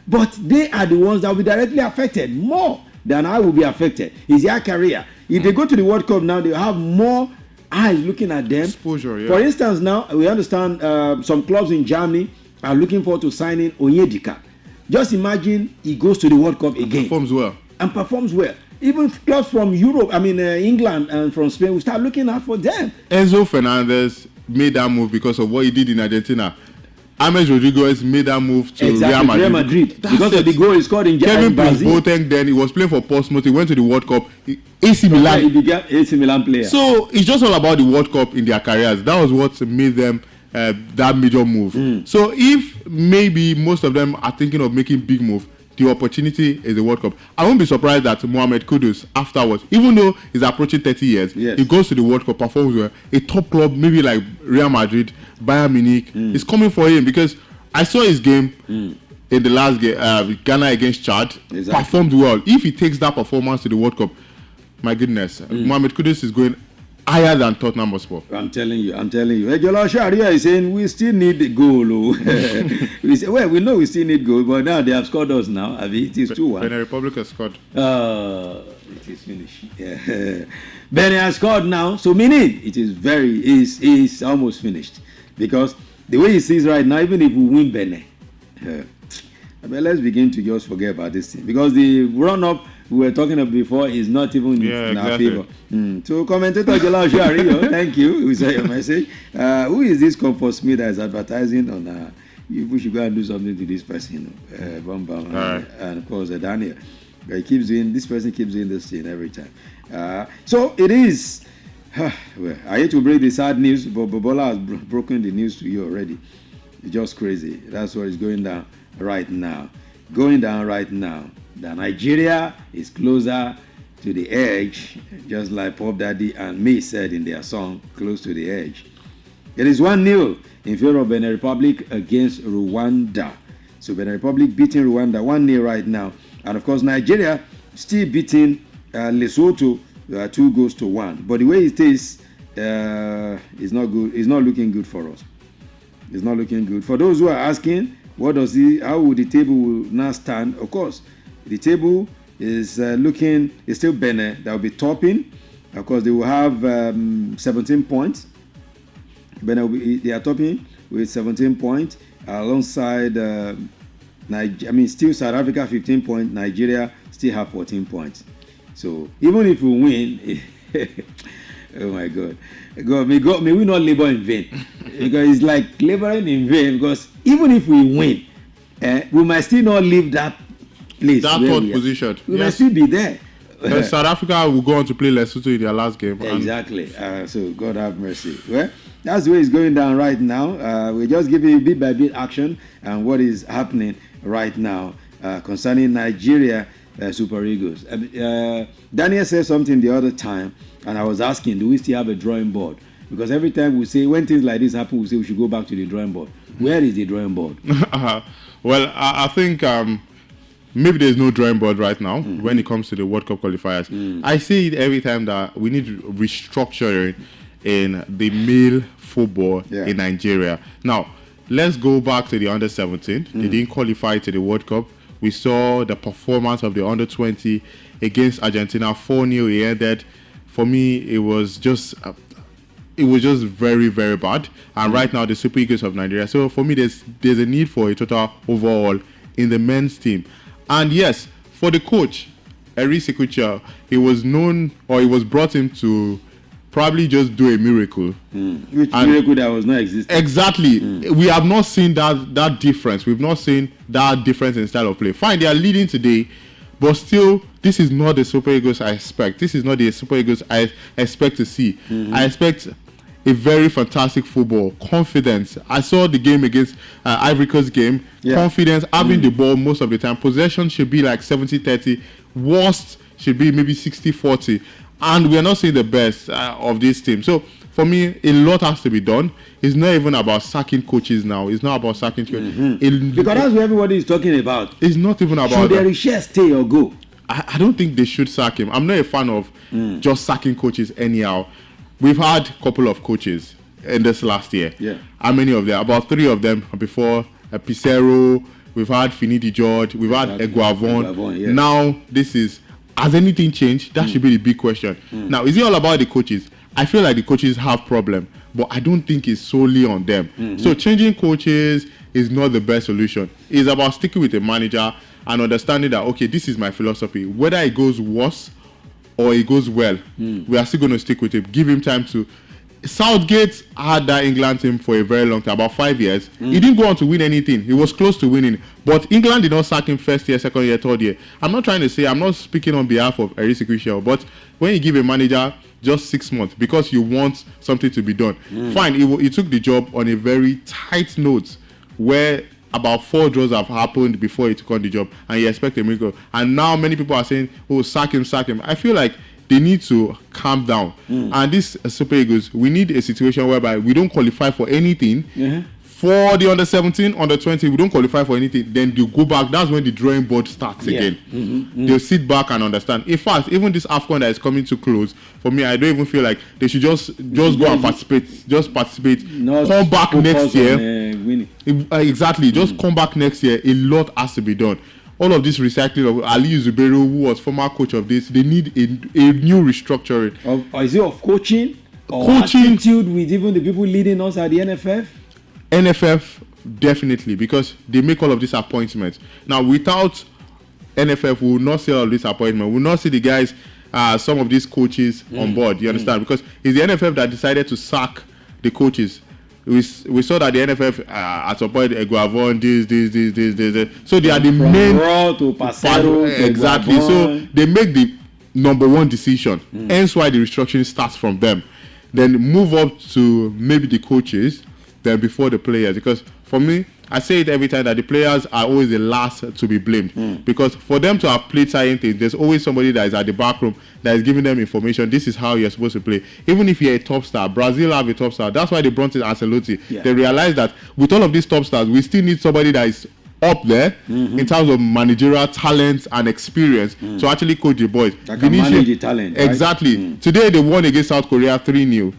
But they are the ones that will be directly affected more than I will be affected. It's their career. If they go to the World Cup now, they have more eyes looking at them. Exposure, yeah. For instance, now, we understand some clubs in Germany are looking forward to signing Onyedika. Just imagine he goes to the World Cup again. Performs well. Even clubs from Europe, England and from Spain, will start looking out for them. Enzo Fernandez made that move because of what he did in Argentina. James Rodriguez made that move to Real Madrid. Because of the goal he scored in Brazil. Kevin Boateng, then he was playing for Portsmouth. He went to the World Cup. AC Milan. He became AC Milan player. So it's just all about the World Cup in their careers. That was what made them that major move. So if maybe most of them are thinking of making big move, the opportunity is the World Cup. I won't be surprised that Mohamed Kudus afterwards, even though he's approaching 30 years, he goes to the World Cup, performs well. A top club, maybe like Real Madrid, Bayern Munich, is coming for him because I saw his game in the last game, Ghana against Chad, performed well. If he takes that performance to the World Cup, my goodness, Mohamed Kudus is going higher than Tottenham Hotspur. I'm telling you. Ejola Sharia is saying we still need the goal. We say, well, we know we still need goal, but now they have scored us now. I mean, it is 2-1. Benin Republic has scored. It is finished. Yeah. Benin has scored now, so meaning it is almost finished. Because the way it sees right now, even if we win Benin, but let's begin to just forget about this thing. Because the run-up we were talking about before is not even in our favor. So, commentator Jola Shario, thank you. We saw your message. Who is this Comfort Smith that is advertising on? We should go and do something to this person, and of course Daniel. This person keeps doing this thing every time. So it is. Well, I hate to break the sad news, but Bobola has broken the news to you already. It's just crazy. That's what is going down right now. That Nigeria is closer to the edge, just like Pop Daddy and me said in their song, Close to the Edge. It is 1-0 in favor of Benin Republic against Rwanda. So Benin Republic beating Rwanda 1-0 right now. And of course, Nigeria still beating Lesotho 2-1. But the way it is not good. It's not looking good for us. It's not looking good. For those who are asking, how would the table now stand? Of course, the table is still Benin that will be topping. Of course, they will have 17 points. Benin they are topping with 17 points alongside still South Africa 15 points. Nigeria still have 14 points. So even if we win, oh my God, may we not labor in vain, because it's like laboring in vain. Because even if we win, we might still not leave that place. That third position. We might still be there. South Africa will go on to play Lesotho in their last game. Exactly. So God have mercy. Well, that's the way it's going down right now. We're just giving you bit by bit action and what is happening right now concerning Nigeria Super Eagles. Daniel said something the other time, and I was asking, do we still have a drawing board? Because every time we say, when things like this happen, we say we should go back to the drawing board. Where is the drawing board? Well, I think maybe there's no drawing board right now when it comes to the World Cup qualifiers. I say it every time that we need restructuring in the male football in Nigeria. Now, let's go back to the under-17. They didn't qualify to the World Cup. We saw the performance of the under-20 against Argentina, 4-0. It ended. For me, it was just very, very bad. And right now, the Super Eagles of Nigeria. So for me, there's a need for a total overhaul in the men's team. And yes, for the coach, Eri Sekucha, he was brought in to probably just do a miracle. Which miracle that was not existing. Exactly. We have not seen that difference. We've not seen that difference in style of play. Fine, they are leading today, but still, this is not the Super Eagles I expect. This is not the Super Eagles I expect to see. I expect a very fantastic football, confidence. I saw the game against Ivory Coast game. Confidence, having the ball most of the time. Possession should be like 70-30. Worst should be maybe 60-40. And we are not seeing the best of this team. So, for me, a lot has to be done. It's not even about sacking coaches now. It's not about sacking coaches. Because that's what everybody is talking about. It's not even about should Erisha stay or go? I don't think they should sack him. I'm not a fan of just sacking coaches anyhow. We've had a couple of coaches in this last year. How many of them? About 3 of them before. Pissarro, we've had Finidi George, we've had Eguavon. Now, this is... Has anything changed? That should be the big question. Now, is it all about the coaches? I feel like the coaches have problem, but I don't think it's solely on them. So changing coaches is not the best solution. It's about sticking with a manager and understanding that, okay, this is my philosophy. Whether it goes worse or it goes well, we are still going to stick with it. Give him time to... Southgate had that England team for a very long time, about 5 years. He didn't go on to win anything. He was close to winning. But England did not sack him first year, second year, third year. I'm not speaking on behalf of Eri Sekucha, but when you give a manager just 6 months because you want something to be done, fine, he took the job on a very tight note where about 4 draws have happened before he took on the job, and you expect a miracle. And now many people are saying, oh, sack him. I feel like they need to calm down. And this Super Eagles, we need a situation whereby we don't qualify for anything For the under 17, under 20, we don't qualify for anything. Then they go back. That's when the drawing board starts again. They'll sit back and understand. In fact, even this AFCON that is coming to close, for me, I don't even feel like they should just go and participate. Just participate. Come back next year. Exactly. Just come back next year. A lot has to be done. All of this recycling of Ali Zubero, who was former coach of this, they need a new restructuring. Or is it of coaching? Or attitude with even the people leading us at the NFF? NFF, definitely, because they make all of these appointments. Now, without NFF, we will not see all of these appointments. We will not see the guys, some of these coaches on board. You understand? Because it's the NFF that decided to sack the coaches. We saw that the NFF at some point Eguavon, this. So they are the main. To Passero, exactly. So they make the number one decision. Hence why the restructuring starts from them. Then move up to maybe the coaches, then before the players. Because for me, I say it every time that the players are always the last to be blamed. Because for them to have played certain things, there's always somebody that is at the back room that is giving them information. This is how you're supposed to play. Even if you're a top star, Brazil have a top star. That's why they brought in Ancelotti. Yeah. They realized that with all of these top stars, we still need somebody that is up there in terms of managerial talent and experience to actually coach the boys. That can manage the talent. Exactly. Right? Today they won against South Korea 3-0.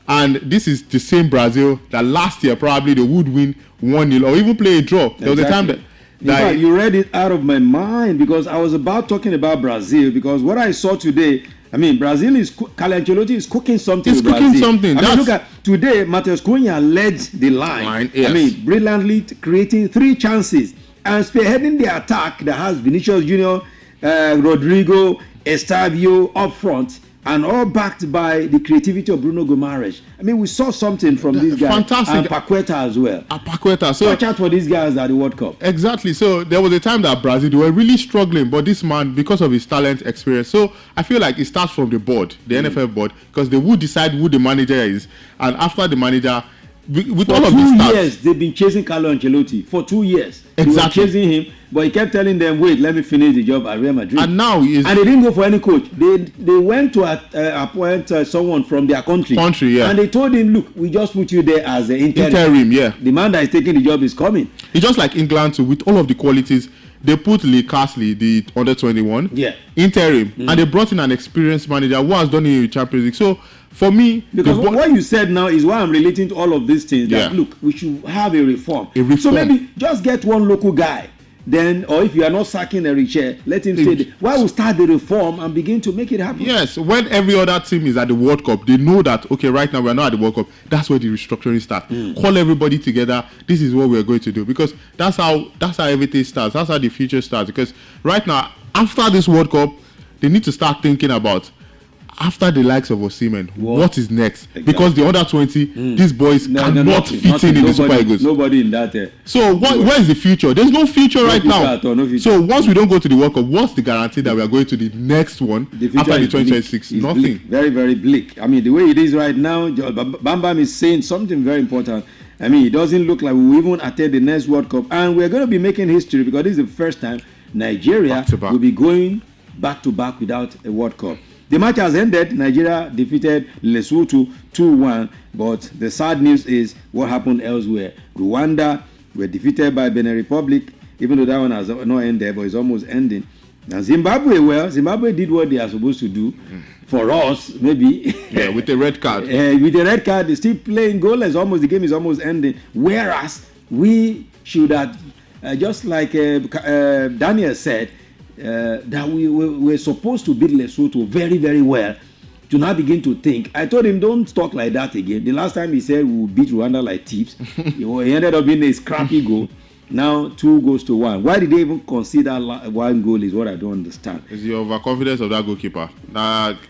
And this is the same Brazil that last year probably they would win 1-0 or even play a draw. There was a time that in fact, you read it out of my mind because I was about talking about Brazil because what I saw today, I mean, Brazil is Carlo Ancelotti is cooking something. He's cooking something. I mean, look at today. Matheus Cunha led the line. Yes. I mean, brilliantly creating 3 chances and spearheading the attack that has Vinicius Junior, Rodrigo, Estavio up front. And all backed by the creativity of Bruno Guimaraes. I mean, we saw something from these guys. Fantastic. And Paqueta as well. Paqueta. So watch out for these guys at the World Cup. Exactly. So there was a time that Brazil, they were really struggling. But this man, because of his talent, experience. So I feel like it starts from the board, the NFF board. Because they would decide who the manager is. And after the manager, with all of these For 2 years, they've been chasing Carlo Ancelotti. For 2 years. Exactly. They were chasing him. But he kept telling them, wait, let me finish the job at Real Madrid. And now he is. And they didn't go for any coach. They went to appoint someone from their country. Yeah. And they told him, look, we just put you there as the interim. Yeah. The man that is taking the job is coming. It's just like England too, with all of the qualities. They put Lee Carsley, the under 21, interim, and they brought in an experienced manager who has done it in Champions League. So for me, because what you said now is why I'm relating to all of these things. That look, we should have a reform. So maybe just get one local guy. Then, or if you are not sacking Eriche, let him stay there. Why we start the reform and begin to make it happen? Yes, when every other team is at the World Cup, they know that, okay, right now we are not at the World Cup. That's where the restructuring starts. Call everybody together. This is what we are going to do. Because that's how everything starts. That's how the future starts. Because right now, after this World Cup, they need to start thinking about, after the likes of Osimhen, what is next? Exactly. Because the under 20, these boys cannot fit in the Super Eagles. Nobody in that. So where is the future? There's no future right now. So once we don't go to the World Cup, what's the guarantee that we are going to the next one after the 2026? Nothing. Bleak. Very, very bleak. I mean, the way it is right now, Bam Bam is saying something very important. I mean, it doesn't look like we will even attend the next World Cup. And we're going to be making history because this is the first time Nigeria will be going back-to-back without a World Cup. The match has ended. Nigeria defeated Lesotho 2-1. But the sad news is what happened elsewhere. Rwanda were defeated by Benin Republic, even though that one has not ended, but it's almost ending. Now Zimbabwe did what they are supposed to do. For us, maybe. Yeah, with the red card. With the red card, they're still playing goalless. The game is almost ending. Whereas we should have, just like Daniel said, that we're supposed to beat Lesotho very, very well to now begin to think. I told him, don't talk like that again. The last time he said we will beat Rwanda like thieves, he ended up being a scrappy goal. Now 2-1. Why did they even consider 1 goal is what I don't understand. It's the overconfidence of that goalkeeper.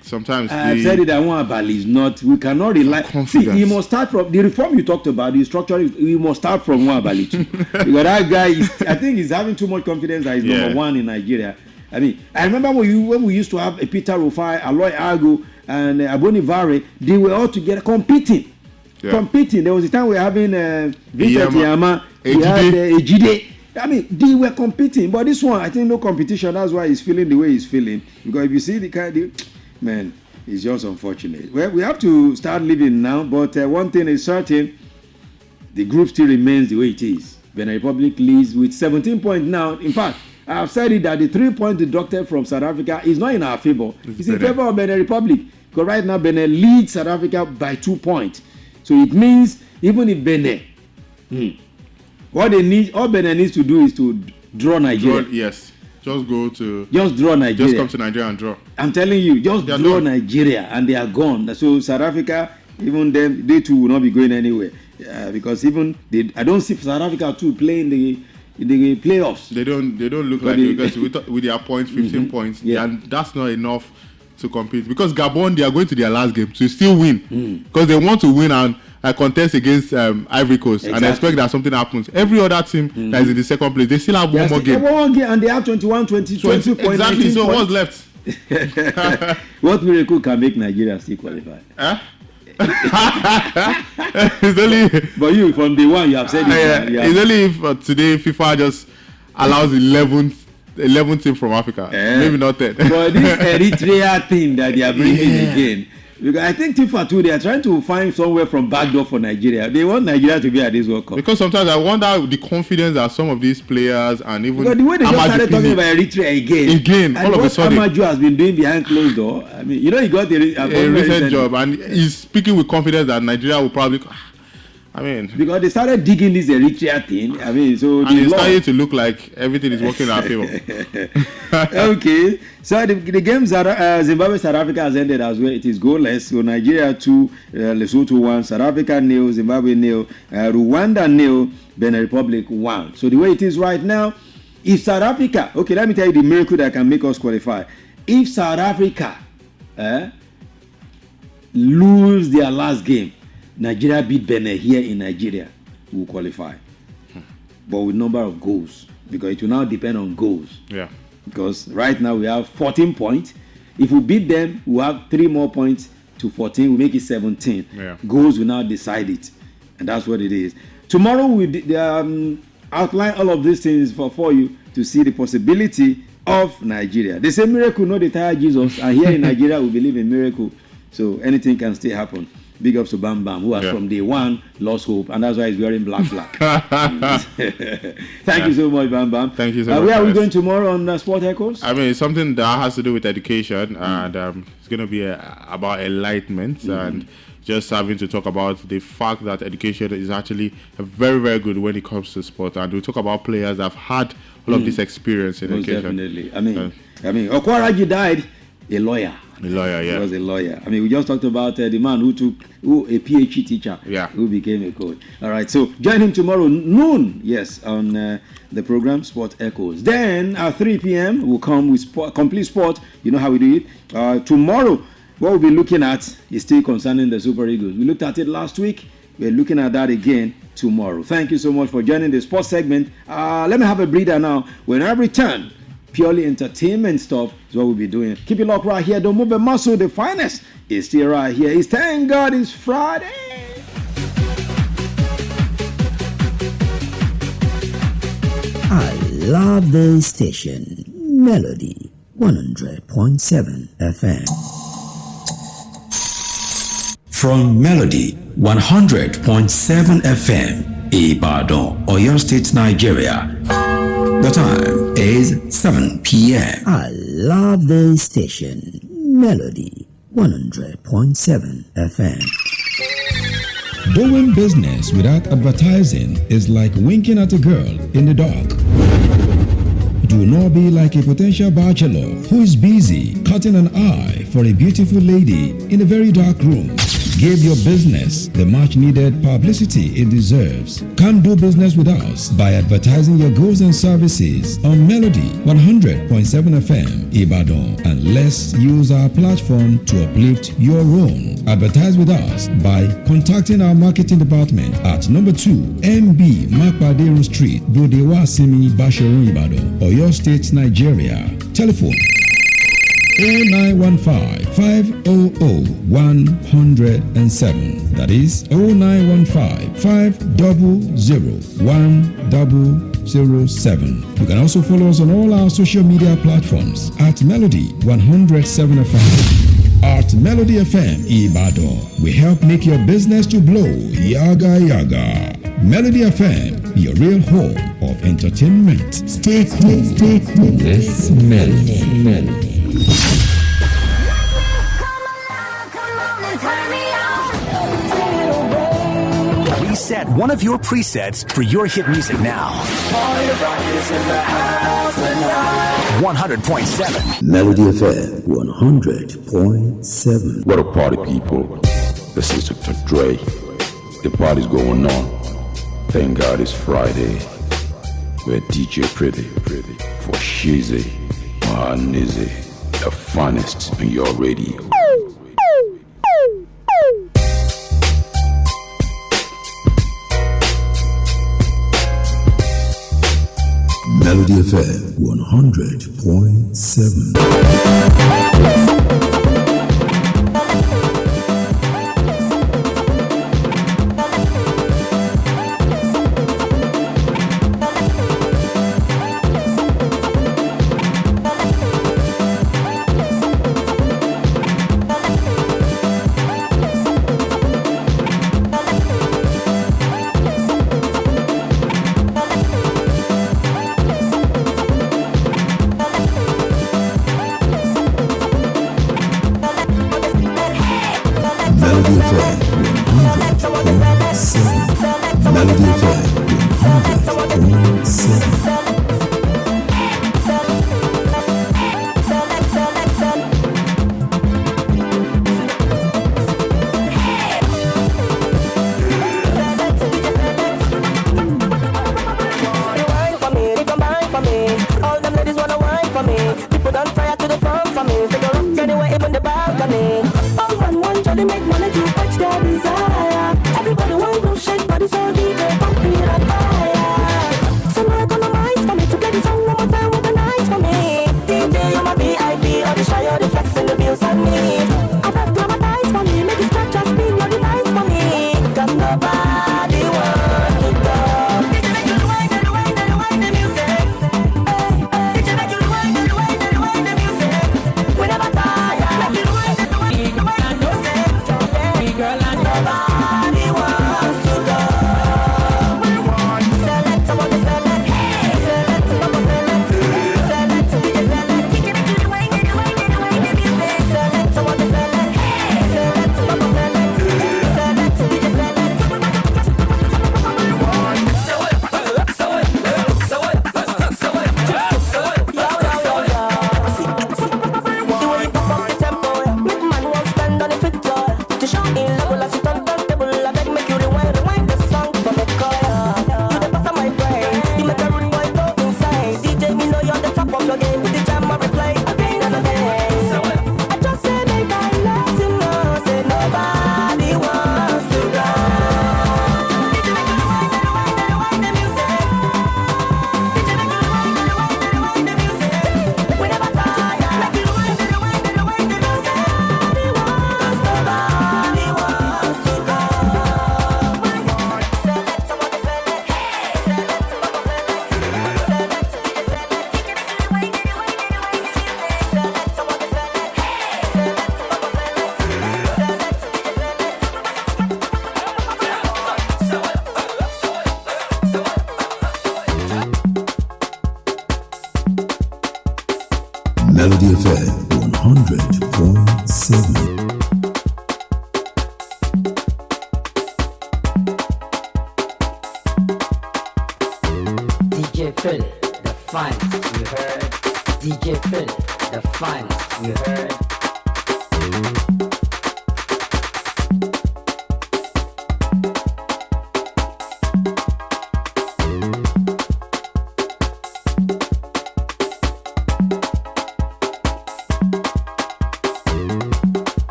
Sometimes I said it that Nwabali is not. We cannot rely. See, he must start from the reform you talked about. The structure. We must start from Nwabali too, because that guy I think he's having too much confidence that he's number 1 in Nigeria. I mean, I remember when we used to have a Peter Rufai, Aloy Agu, and Aboni Vare. They were all together competing. There was a time we were having Vincent Yama, we had Ejide. I mean, they were competing, but this one, I think no competition. That's why he's feeling the way he's feeling. Because if you see the kind of, man, it's just unfortunate. Well, we have to start living now, but one thing is certain, the group still remains the way it is. Benin Republic leads with 17 points now. In fact, I've said it that the 3 points deducted from South Africa is not in our favor. It's in favor of Benin Republic. Because right now, Benin leads South Africa by 2 points. So it means even if Benin, all Benin needs to do is to draw Nigeria. Yes. Just draw Nigeria. Just come to Nigeria and draw. I'm telling you, draw Nigeria and they are gone. So South Africa, even them, they too will not be going anywhere. Because even I don't see South Africa too playing in the playoffs. They don't look like it because with their points, 15 points, and that's not enough to compete. Because Gabon, they are going to their last game to still win because they want to win and contest against Ivory Coast and expect that something happens. Every other team that is in the second place, they still have one more game. And they have 20 points. Exactly. So what's left? What miracle can make Nigeria still qualify? It's only, but you from day one you have said it. It's only if today FIFA just allows 11 teams from Africa, maybe not 10. But this Eritrea thing that they are bringing again, because I think FIFA too, they are trying to find somewhere from backdoor for Nigeria. They want Nigeria to be at this World Cup. Because sometimes I wonder the confidence that some of these players and even because the way they just started talking about Eritrea again, all of a sudden, Amaju has been doing behind closed door. I mean, he got a recent job, and he's speaking with confidence that Nigeria will probably. Because they started digging this Eritrea thing. So and it started to look like everything is working in our favor. Okay, so the game Zimbabwe South Africa has ended as well. It is goalless. So Nigeria 2, Lesotho 1, South Africa 0, Zimbabwe 0, Rwanda 0, Benin Republic 1. So the way it is right now, if South Africa, okay, let me tell you the miracle that can make us qualify. If South Africa lose their last game, Nigeria beat Benin here in Nigeria, we will qualify. But with number of goals, because it will now depend on goals. Yeah. Because right now we have 14 points. If we beat them, we'll have 3 more points to 14. We make it 17. Yeah. Goals will now decide it. And that's what it is. Tomorrow we outline all of these things for you to see the possibility of Nigeria. They say miracle, no, they tire Jesus. And here in Nigeria, we believe in miracle. So anything can still happen. Big ups to Bam Bam, who has from day one lost hope, and that's why he's wearing black. Thank you so much, Bam Bam. Thank you so much. Where are we going tomorrow on Sport Echoes? It's something that has to do with education, and it's going to be about enlightenment and just having to talk about the fact that education is actually very, very good when it comes to sport, and we'll talk about players that have had all of this experience in most education. Definitely. Okwaraji died a lawyer. A lawyer, yeah. He was a lawyer. we just talked about the man who a PhD teacher, who became a coach. All right, so join him tomorrow noon, on the program Sport Echoes. Then at 3 p.m. we'll come with complete sport. You know how we do it. Tomorrow, what we'll be looking at is still concerning the Super Eagles. We looked at it last week. We're looking at that again tomorrow. Thank you so much for joining the sports segment. Let me have a breather now. When I return, purely entertainment stuff is what we'll be doing. Keep it locked right here. Don't move a muscle. The finest is still right here. It's thank God it's Friday. I love this station. Melody 100.7 FM. From Melody 100.7 FM, Ibadan, Oyo State, Nigeria. The time is 7 p.m. I love this station. Melody 100.7 FM. Doing business without advertising is like winking at a girl in the dark. Do not be like a potential bachelor who is busy cutting an eye for a beautiful lady in a very dark room. Give your business the much needed publicity it deserves. Come do business with us by advertising your goods and services on Melody 100.7 FM Ibadan, and let's use our platform to uplift your own. Advertise with us by contacting our marketing department at number 2 MB Makpaderu Street, Bodewasimi, Basharun, Ibadan, Oyo State, Nigeria. Telephone 0915-500-107. That is 0915-500-1007. You can also follow us on all our social media platforms at Melody 107 FM. At Melody FM Ibadan, we help make your business to blow. Yaga yaga. Melody FM, your real home of entertainment. Stay cool, stay cool. This melody. Reset one of your presets for your hit music now. 100.7 Melody FM 100.7. What a party, people. This is Dr. Dre. The party's going on. Thank God it's Friday. We're DJ Pretty for Shizzy, Mahanizi, the finest on your radio. Melody FM 100.7. Melody FM 100.7. DJ Pretty, the finest you heard. DJ Pretty, the finest you heard.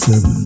7.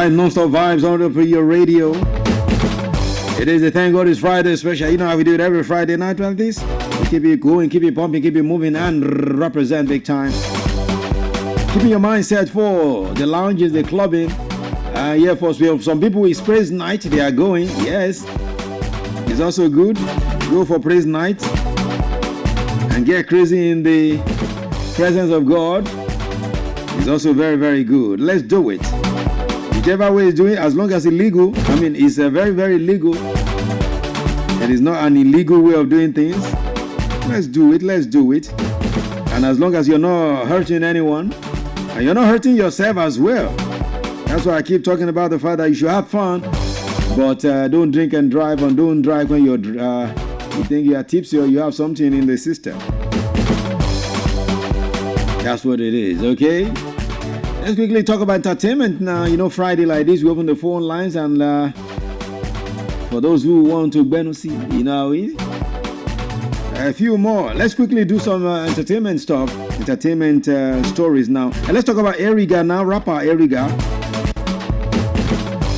right, non-stop vibes on the your radio. It is the Thank God It's Friday special. You know how we do it every Friday night like this? We keep it going, keep it pumping, keep it moving, and represent big time. Keeping your mind set for the lounges, the clubbing. Yeah, for some people it's praise night, they are going. Yes, it's also good. Go for praise night and get crazy in the presence of God. It's also very, very good. Let's do it. Whichever way is doing it, as long as it's legal. I mean, it's a very, very legal. It is not an illegal way of doing things. Let's do it. And as long as you're not hurting anyone, and you're not hurting yourself as well. That's why I keep talking about the fact that you should have fun, but don't drink and drive, and don't drive when you think you are tipsy or you have something in the system. That's what it is, okay? Let's quickly talk about entertainment now. You know, Friday like this, we open the phone lines, and for those who want to Benusi, you know how it is. A few more. Let's quickly do some entertainment stuff, stories now. And let's talk about Eriga now, rapper Eriga.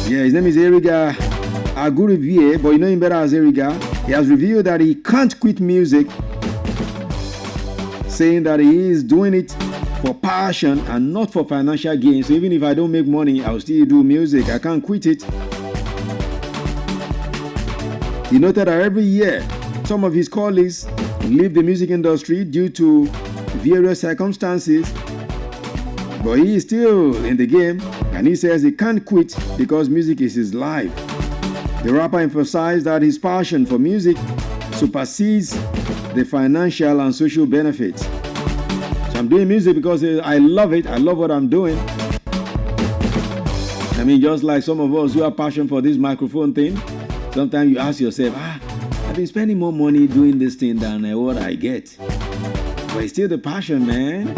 Yeah, his name is Eriga Agurivie, but you know him better as Eriga. He has revealed that he can't quit music, saying that he is doing it for passion and not for financial gain. So even if I don't make money, I'll still do music. I can't quit it. He noted that every year, some of his colleagues leave the music industry due to various circumstances, but he is still in the game, and he says he can't quit because music is his life. The rapper emphasized that his passion for music supersedes the financial and social benefits. So I'm doing music because I love it. I love what I'm doing. I mean, just like some of us who have passion for this microphone thing, sometimes you ask yourself, I've been spending more money doing this thing than what I get. But it's still the passion, man.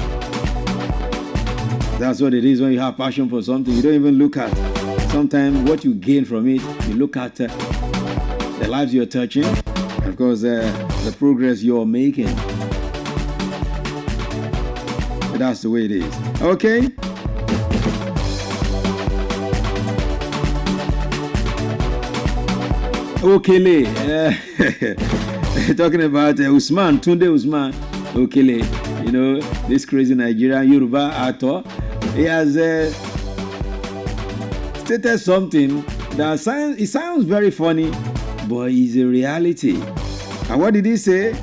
That's what it is when you have passion for something. You don't even look at sometimes what you gain from it. You look at the lives you're touching, and of course, the progress you're making. But that's the way it is. Okay? Okele, talking about Tunde Usman Okele, you know, this crazy Nigerian Yoruba actor. He has stated something that sounds very funny, but is a reality. And what did he say?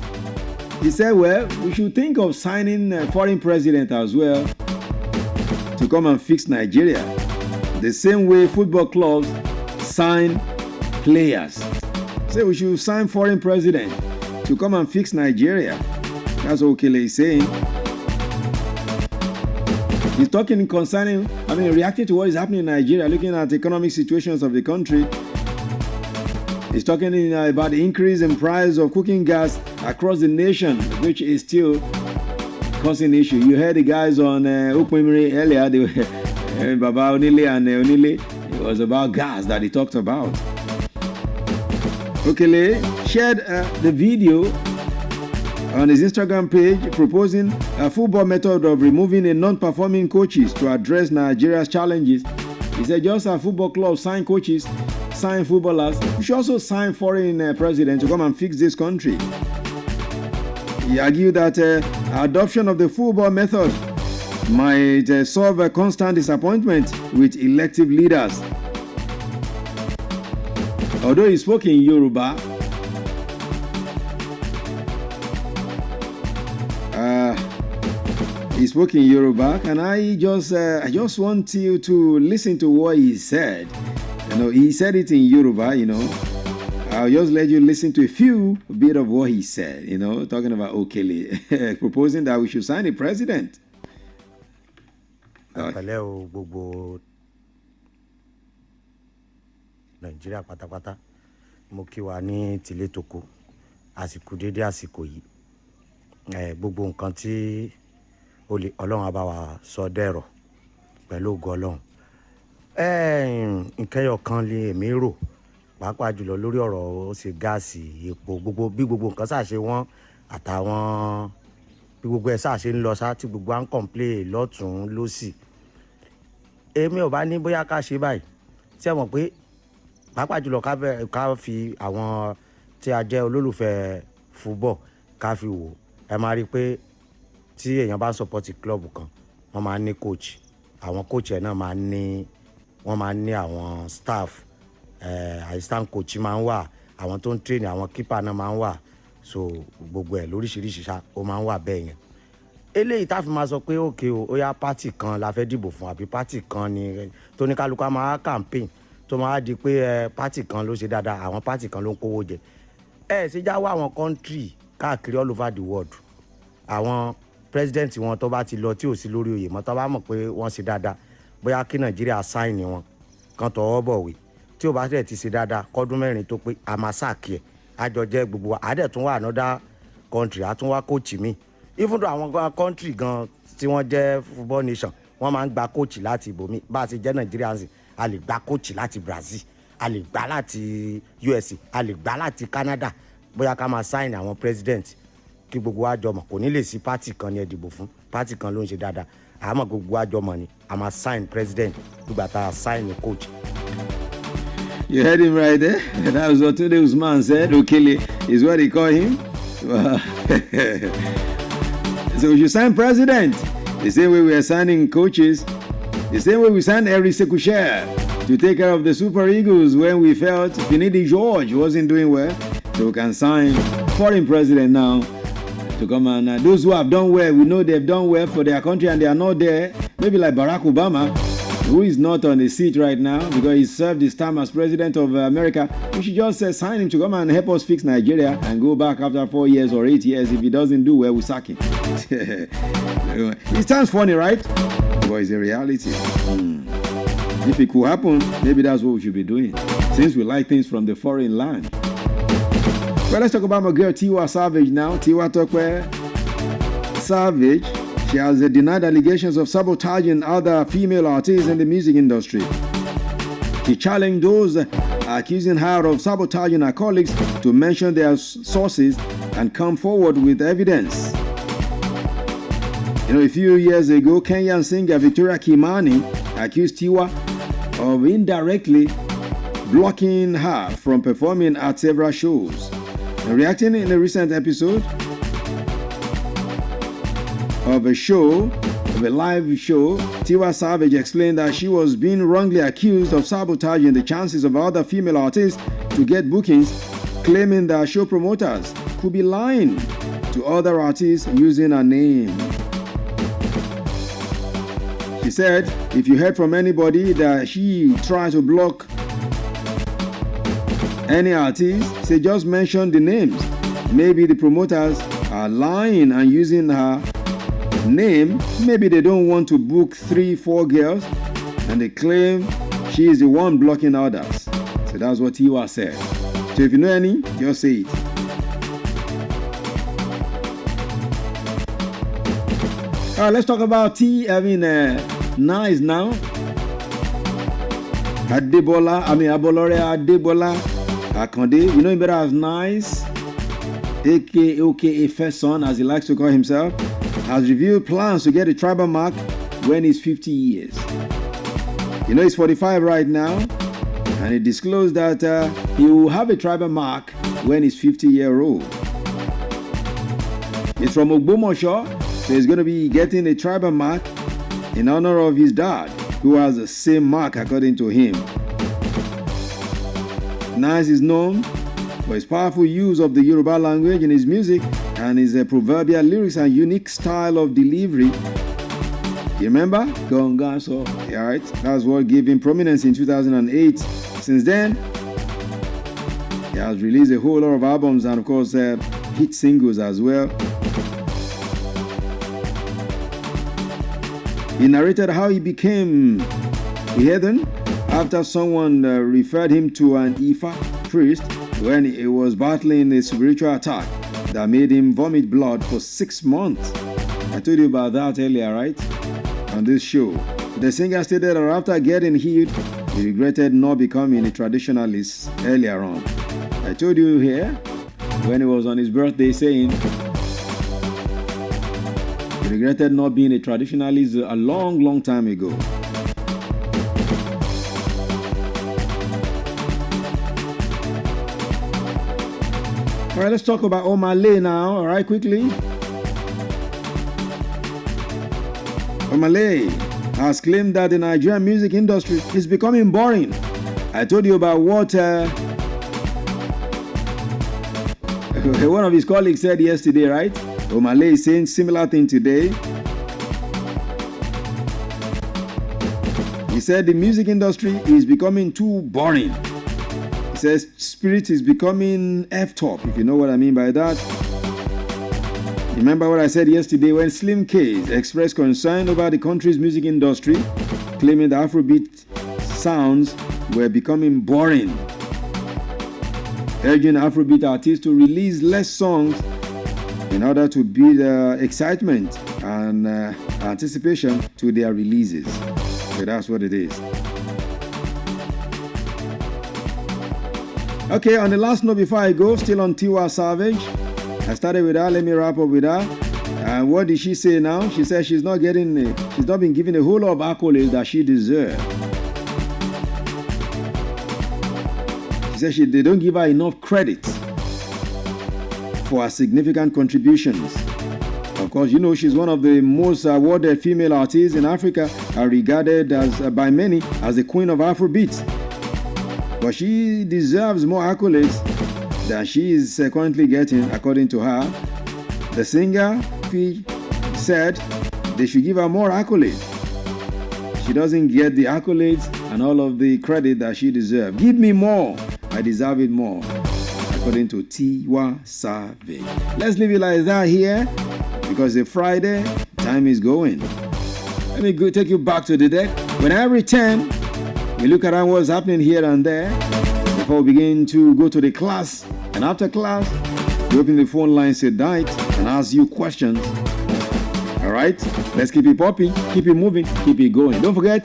He said, well, we should think of signing a foreign president as well to come and fix Nigeria. The same way football clubs sign players. Say we should sign foreign president to come and fix Nigeria. That's what Okele is saying. He's talking reacting to what is happening in Nigeria, looking at the economic situations of the country. He's talking about the increase in price of cooking gas across the nation, which is still causing issue. You heard the guys on Okwemiri earlier, they were Baba Onile and Onile. It was about gas that he talked about. Okele shared the video on his Instagram page proposing a football method of removing a non-performing coaches to address Nigeria's challenges. He said just as football clubs sign coaches, sign footballers, we should also sign foreign presidents to come and fix this country. He argued that adoption of the football method might solve a constant disappointment with elective leaders. Although he spoke in Yoruba, and I just want you to listen to what he said. You know, he said it in Yoruba. You know, I'll just let you listen to a few bit of what he said. You know, talking about Okele proposing that we should sign a president. Nigeria pátápátá mo kí wa ní tìlé toko àsìkò dédé àsìkò yìí gbogbo nǹkan tí Ọlọ́run á bá wa sọ dẹ̀rọ̀ pẹ̀lú ògo Ọlọ́run nkẹyọ kan lè èmi rò pàápàá jùlọ lórí ọ̀rọ̀ ó ṣe gáàsì epo gbogbo bí gbogbo nǹkan ṣáà ṣe wọ́n àtàwọn bí gbogbo ẹ̀ ṣáà ṣe ń lọ ṣáà tí gbogbo à ń complain lọ́tùn lósì èmi ò bá ní bóyá ká ṣe báyìí tí ẹ mọ̀ pé pàápàá jùlọ ká fi àwọn tí a jẹ́ olólùfẹ́ football ká fi wò ẹ máa rí i pé tí èèyàn bá support club kan wọ́n máa ní coach àwọn coach ẹ̀ náà máa ní àwọn staff assistant coach máa ń wà àwọn tó ń train àwọn keeper náà máa ń wà so gbogbo ẹ̀ lóríṣiríṣi ṣá ó máa ń wà bẹ́ẹ̀ yẹn eléyìí tá fi máa sọ pé òkè o ó yá party kan la fẹ́ dìbò fún àbí party kan ni tó ní kálukú á máa campaign tó máa di pé party kan ló ṣe dáadáa àwọn party kan ló ń kówó jẹ ṣe já wá àwọn country káàkiri all over the world àwọn president wọn tó bá ti lọ tí ò sí lórí oyè mọ́ tó bá mọ̀ pé wọ́n ṣe dáadáa bóyá kí nàìjíríà sáìnì wọn kan tọwọ́ bọ̀wé tí ò bá tẹ̀ ti ṣe dáadáa kọ́dún mẹ́rin tó pé a máa sáàkì ẹ̀ àjọ jẹ́ gbogbo wa àdẹ̀ tún wà another country àtún wá coach mi even though àwọn country gan tí wọ́n jẹ́ football nation wọ́n máa ń gba coach láti ibòmí bá a ti jẹ́ nàìjíríà ń sìn a lè gba coach láti brazil a lè gbà láti usa a lè gbà láti canada bóyá ká máa sign àwọn president kí gbogbo wa jọmọ kò ní lè sí party kan ní ẹ dìbò fún party kan ló ń ṣe dáadáa àmọ́ gbogbo wa jọmọ ni a máa sign president nígbà tá a sign coach. You heard him right there. That was what Tunde Usman said. Okele is what they call him. So we should sign president the same way we are signing coaches, the same way we signed Eric Sekusher to take care of the Super Eagles when we felt Finidi George wasn't doing well. So we can sign foreign president now to come and those who have done well, we know they've done well for their country and they are not there. Maybe like Barack Obama, who is not on the seat right now because he served his time as president of America. We should just sign him to come and help us fix Nigeria and go back after 4 years or 8 years. If he doesn't do well, we sack him. It sounds funny, right? But it's a reality. If it could happen, maybe that's what we should be doing, since we like things from the foreign land. Well, let's talk about my girl Tiwa Savage now. Tiwa Tokwe Savage. She has denied allegations of sabotaging other female artists in the music industry. She challenged those accusing her of sabotaging her colleagues to mention their sources and come forward with evidence. You know, a few years ago, Kenyan singer Victoria Kimani accused Tiwa of indirectly blocking her from performing at several shows. Reacting in a recent episode of a live show, Tiwa Savage explained that she was being wrongly accused of sabotaging the chances of other female artists to get bookings, claiming that show promoters could be lying to other artists using her name. She said, if you heard from anybody that she tried to block any artist, say just mention the names. Maybe the promoters are lying and using her name. Maybe they don't want to book 3-4 girls and they claim she is the one blocking others. So that's what Tiwa said. So if you know any, just say it. All right, let's talk about Nice now. Abolore Adebola Akande, you know him better as Nice, aka First Son, as he likes to call himself, has revealed plans to get a tribal mark when he's 50 years. You know he's 45 right now, and he disclosed that he will have a tribal mark when he's 50-year-old. He's from Ogbomoso, so he's going to be getting a tribal mark in honor of his dad, who has the same mark according to him. Nice is known for his powerful use of the Yoruba language in his music and his proverbial lyrics and unique style of delivery. You remember? Gonga, so, yeah, right? That's what gave him prominence in 2008. Since then, he has released a whole lot of albums and, of course, hit singles as well. He narrated how he became a heathen after someone referred him to an Ifa priest when he was battling a spiritual attack that made him vomit blood for 6 months. I told you about that earlier, right? On this show. The singer stated that after getting healed, he regretted not becoming a traditionalist earlier on. I told you here, when it was on his birthday, saying he regretted not being a traditionalist a long time ago. All right, let's talk about Omah Lay now, all right, quickly. Omah Lay has claimed that the Nigerian music industry is becoming boring. I told you about what one of his colleagues said yesterday, right? Omah Lay is saying similar thing today. He said the music industry is becoming too boring. He says spirit is becoming F-top, if you know what I mean by that. Remember what I said yesterday when Slim Case expressed concern over the country's music industry, claiming the Afrobeat sounds were becoming boring, urging Afrobeat artists to release less songs in order to build excitement and anticipation to their releases. So that's what it is. Okay, on the last note before I go, still on Tiwa Savage. I started with her, let me wrap up with her. And what did she say now? She said she's not been given a whole lot of accolades that she deserves. She said they don't give her enough credit for her significant contributions. Of course, you know she's one of the most awarded female artists in Africa, regarded as by many as the queen of Afrobeat. But she deserves more accolades than she is currently getting, according to her. The singer said they should give her more accolades. She doesn't get the accolades and all of the credit that she deserves. Give me more. I deserve it more, according to Tiwa Savage. Let's leave it like that here because it's Friday. Time is going. Let me go take you back to the deck. When I return, we look around what's happening here and there before we begin to go to the class. And after class, we open the phone lines tonight and ask you questions. All right? Let's keep it popping, keep it moving, keep it going. Don't forget,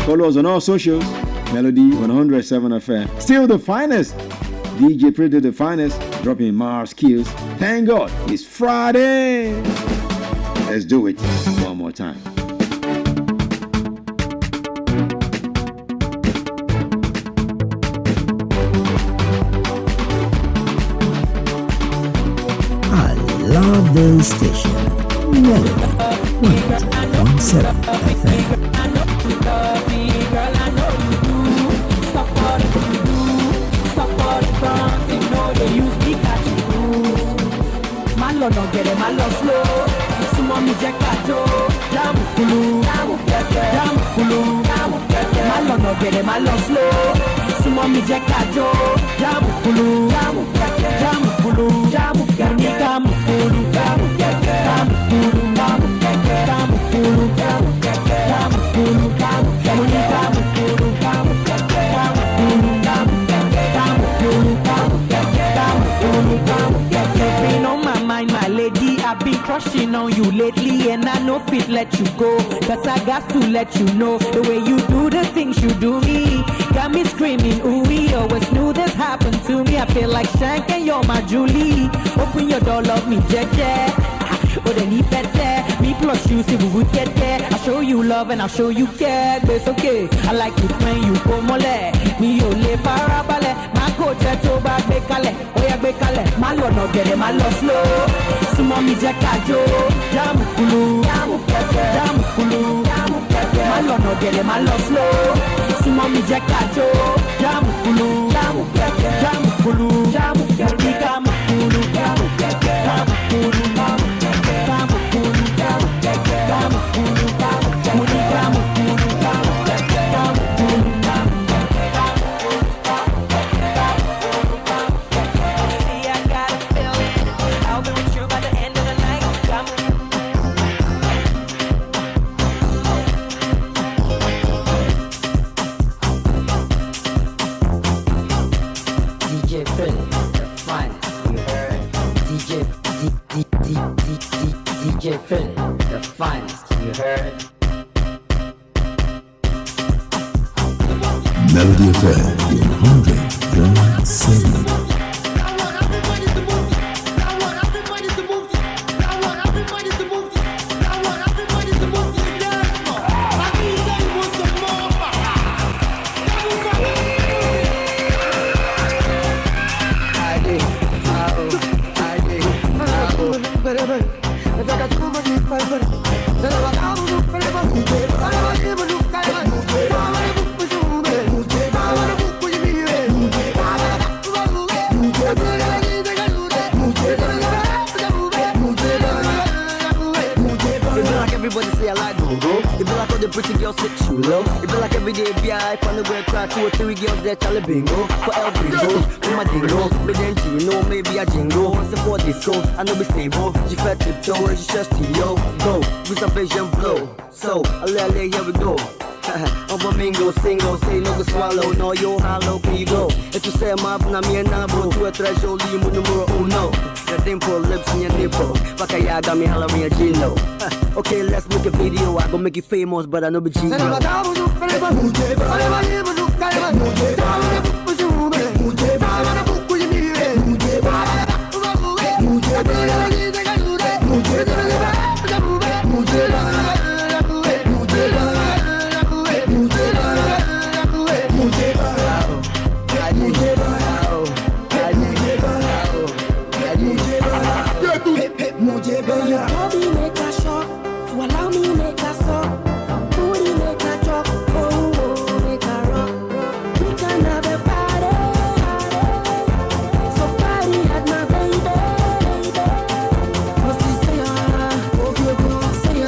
follow us on all socials. Melody 107 FM. Still the finest. DJ Pretty the finest. Dropping Mars skills. Thank God it's Friday. Let's do it one more time. Love the station. Melody 107 FM. Malo no get it, malo slow. Sumo mi jekajo, jamu kulu, jamu kulu. Malo no get it, malo slow. Sumo mi jekajo, jamu kulu, jamu kulu, jamu kulu, jamu kulu, jamu kulu, jamu kulu, jamu kulu, jamu kulu, been on my mind, my lady. I've been crushing on you lately, and I know fit let you go. Cause I got to let you know the way you do the things you do me. Got me screaming, ooh, we always knew this happened to me. I feel like Shank and you're my Julie. Open your door, love me, Jeje. Oh, then he better. Me plus you, see we would get there. I'll show you love and I'll show you care. But it's okay. I like it when you go mole. Me yo le farabale. My coach at Toba Bekale. Oh yeah, Bekale. Malo no get it, malo slow. Sumo mi jekajo. Jamu kulu. Jamu kulu. Malo no get it, malo slow. Sumo mi jekajo. Jamu kulu. Jamu kulu. Jamu kulu. Jamu kulu. Jamu kulu. DJ Phil, the finest, you heard. Melody FM 100.7. Everybody say I like go-go. It be like all the pretty girls sit too low. It be like every day B.I. Find a way cry 2 or 3 girls there, Charlie bingo. For El Bingo, for my dingo. Me then you know, maybe I jingle. Once for disco, I know be stable. She fat tiptoe, she just yo. Go, with some vision blow. So, here we go. Over mingo, single, say no go swallow, no yo hollow, can you go? If you say my na me na bro, to a threshold, you numero uno. The dimple lips in your nipple, Bakaya got me hollering a Gino. Okay, let's make a video, I gon' make you famous, but I know be Gino. Bobby make a shot, so allow me make a song. Booty make a drop, oh, make a rock. We can have a party, so party at my baby. What's this say, oh, you go say,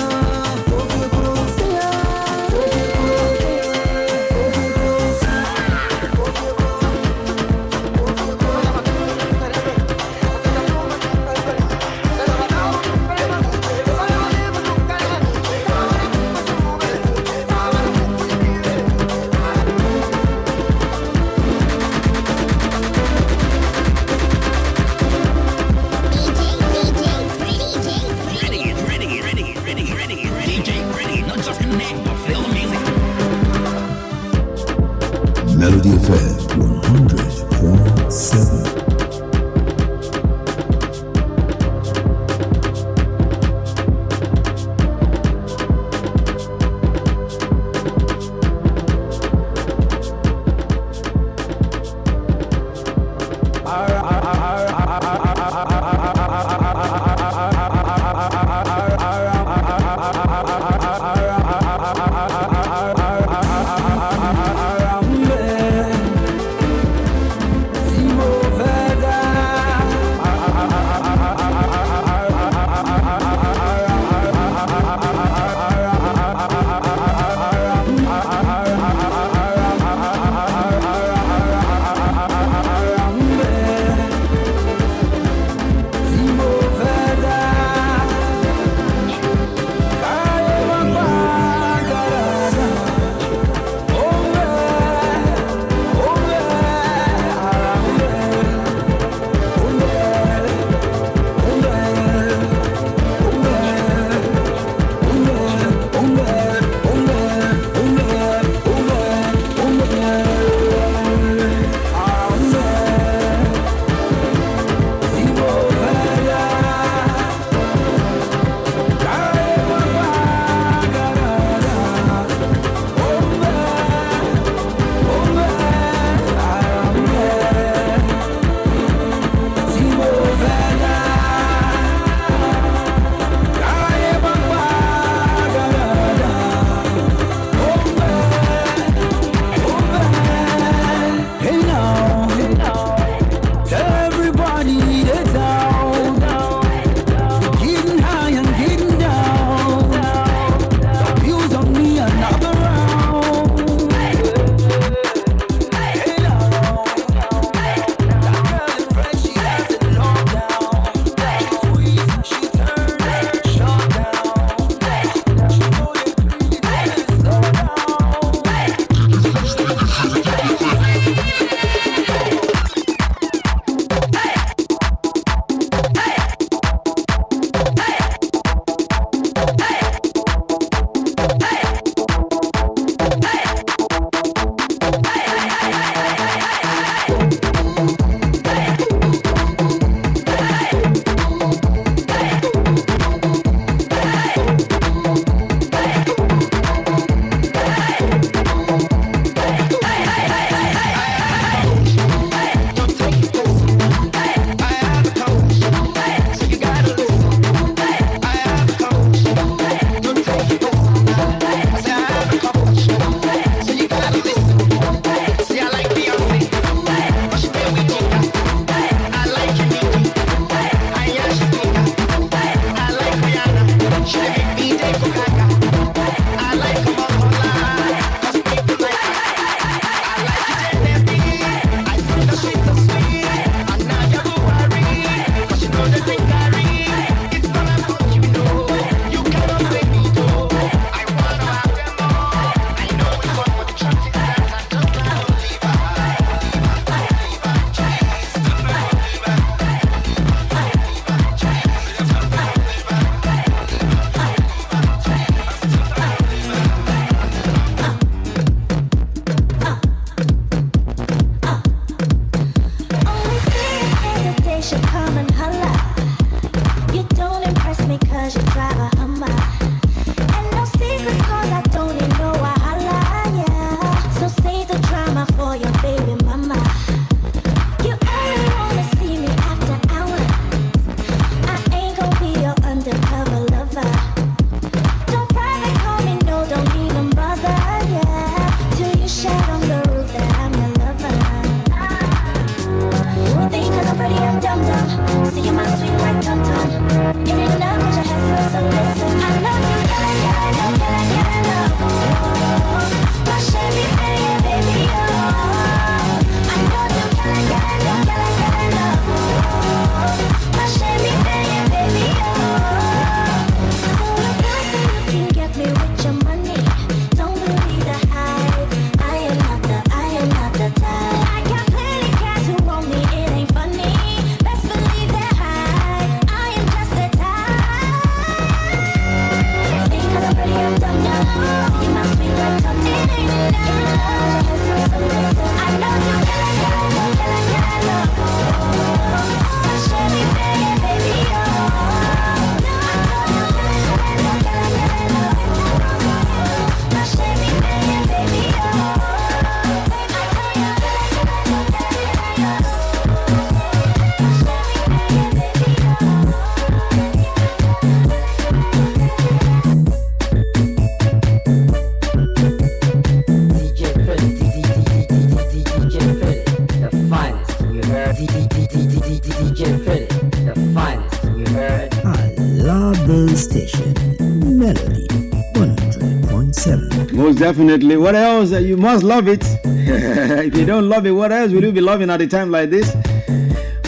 Definitely. What else? You must love it. If you don't love it, what else will you be loving at a time like this?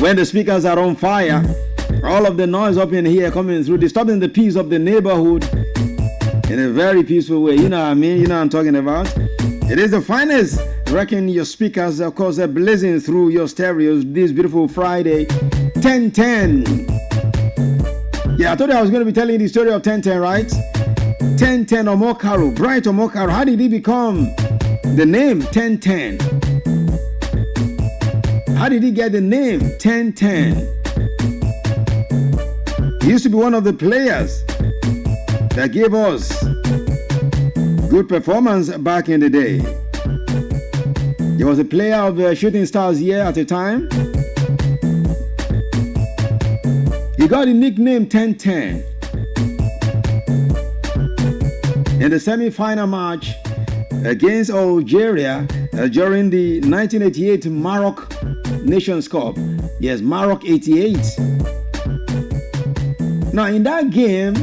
When the speakers are on fire, all of the noise up in here coming through, disturbing the peace of the neighborhood in a very peaceful way. You know what I mean? You know what I'm talking about? It is the finest. Reckon your speakers, of course, are blazing through your stereos this beautiful Friday. 1010. Yeah, I told you I was going to be telling you the story of 1010, right? 1010 Omokaro, Bright Omokaro. How did he become the name 1010? How did he get the name 1010? He used to be one of the players that gave us good performance back in the day. He was a player of the Shooting Stars here at the time. He got the nickname 1010. In the semi-final match against Algeria during the 1988 Maroc Nations Cup. Yes, Maroc 88. Now in that game,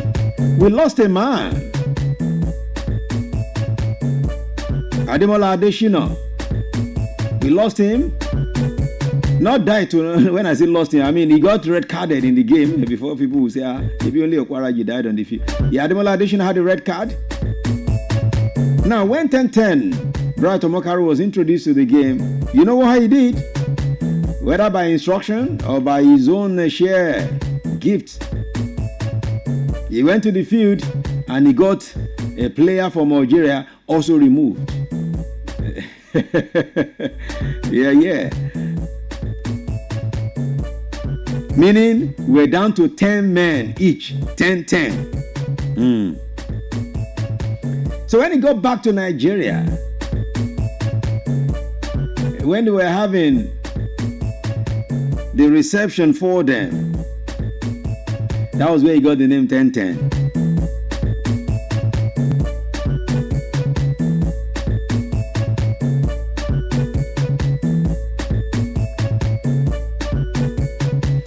we lost a man. Ademola Adesina. We lost him. Not died to, when I say lost him, I mean he got red carded in the game before people will say, maybe only Okwaraji died on the field. Yeah, Ademola Adesina had a red card. Now, when 1010 Bright Omokaro was introduced to the game, you know what he did? Whether by instruction or by his own sheer gift, he went to the field and he got a player from Algeria also removed. Yeah. Meaning, we're down to 10 men each. 10-10. So when he got back to Nigeria, when they were having the reception for them, that was where he got the name 1010.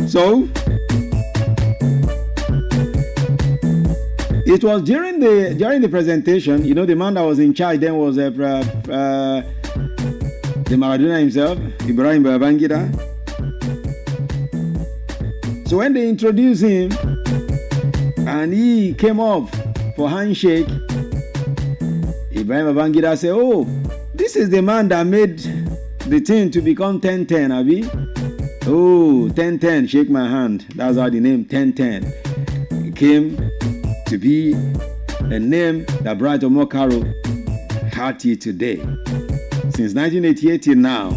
So it was during the presentation, you know, the man that was in charge then was the Maradona himself, Ibrahim Babangida. So when they introduced him and he came up for handshake, Ibrahim Babangida said, "Oh, this is the man that made the team to become 1010, Abi. Oh, 1010, shake my hand." That's how the name 1010 came to be a name that Bright Omokaro had till today. Since 1988 till now,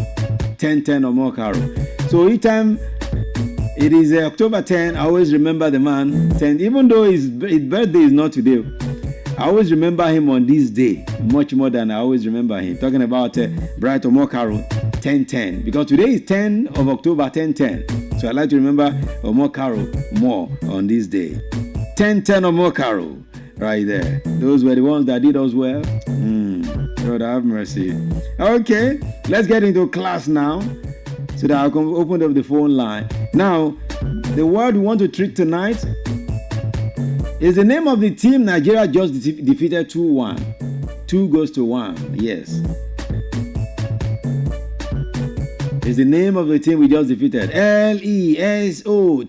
1010 Omokaro. So each time it is October 10, I always remember the man 10, even though his birthday is not today. I always remember him on this day, much more than I always remember him. Talking about Bright Omokaro 1010, because today is 10 of October 1010. So I like to remember Omokaro more on this day. 1010 Omokaro, right there. Those were the ones that did us well. God have mercy. Okay, let's get into class now, so that I can open up the phone line. Now, the word we want to treat tonight is the name of the team Nigeria just defeated 2-1. 2-1, yes. Is the name of the team we just defeated. Lesotho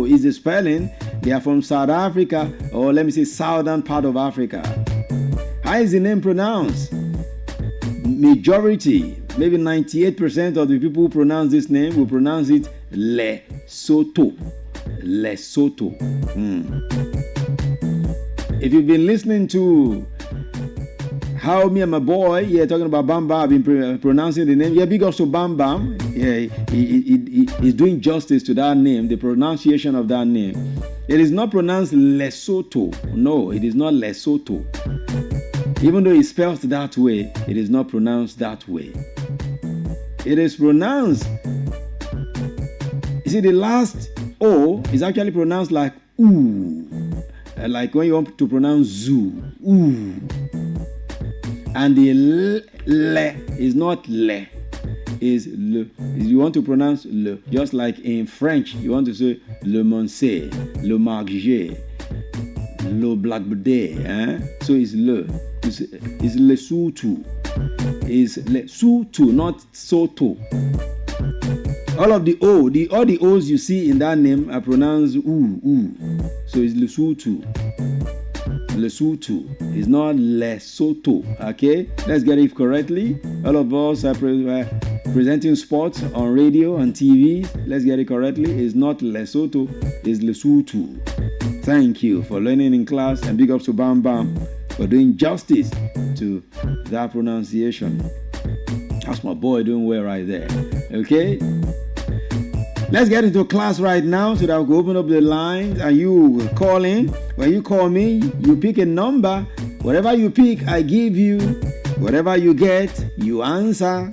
is the spelling. They are from South Africa, or let me say southern part of Africa. How is the name pronounced? Majority, maybe 98% of the people who pronounce this name will pronounce it Lesotho. Lesotho. If you've been listening to how me and my boy, yeah, talking about Bam Bam, I've been pronouncing the name. Yeah, big ups to Bam Bam. Yeah, he's doing justice to that name, the pronunciation of that name. It is not pronounced Lesotho. No, it is not Lesotho. Even though it spells that way, it is not pronounced that way. It is pronounced, you see, the last O is actually pronounced like oo. Like when you want to pronounce zoo, ooh. And the le is not le, is le. You want to pronounce le, just like in French, you want to say le Monse, le Margé, le Blackbede. So it's le. It's Lesotho. It's Lesotho, not Soto. All of the O, all the O's you see in that name are pronounced ooh. So it's Lesotho. Lesotho. It's not Lesotho. Okay? Let's get it correctly. All of us are presenting sports on radio and TV. Let's get it correctly. It's not Lesotho. It's Lesotho. Thank you for learning in class, and big ups to Bam Bam for doing justice to that pronunciation. That's my boy doing well right there. Okay? Let's get into class right now so that we can open up the lines and you call in. When you call me, you pick a number. Whatever you pick, I give you. Whatever you get, you answer.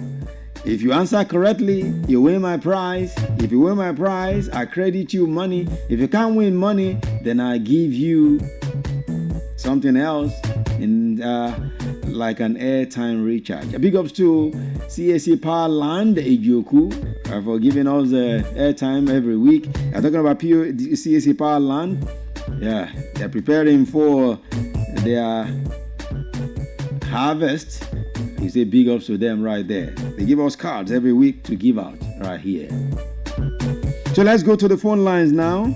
If you answer correctly, you win my prize. If you win my prize, I credit you money. If you can't win money, then I give you something else in like an airtime recharge. A big ups to CAC Powerland Ejoku for giving us the airtime every week. I'm talking about CAC Powerland. Yeah, they're preparing for their harvest. We say big ups to them right there. They give us cards every week to give out right here. So let's go to the phone lines now.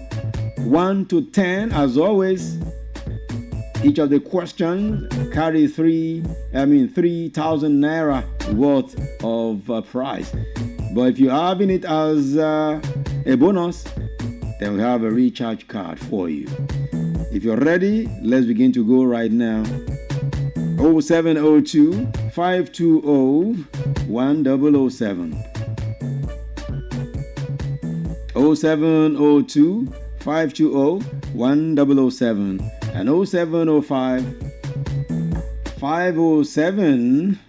1 to 10, as always. Each of the questions carry 3,000 naira worth of prize. But if you're having it as a bonus, then we have a recharge card for you. If you're ready, let's begin to go right now. 0702 520 1007. 0702 520 1007 and 0705 507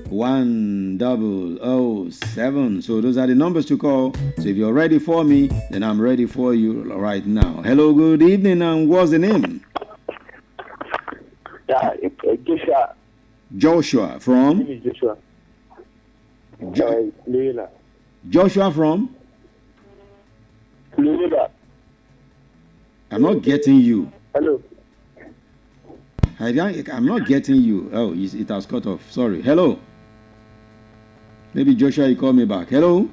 1007. So those are the numbers to call. So if you're ready for me, then I'm ready for you right now. Hello, good evening, and what's the name? Joshua. Joshua from? Joshua. Loyola. Joshua from? Loyola. I'm not getting you. Hello. I'm not getting you. Oh, it has cut off. Sorry. Hello. Maybe Joshua, you call me back. Hello.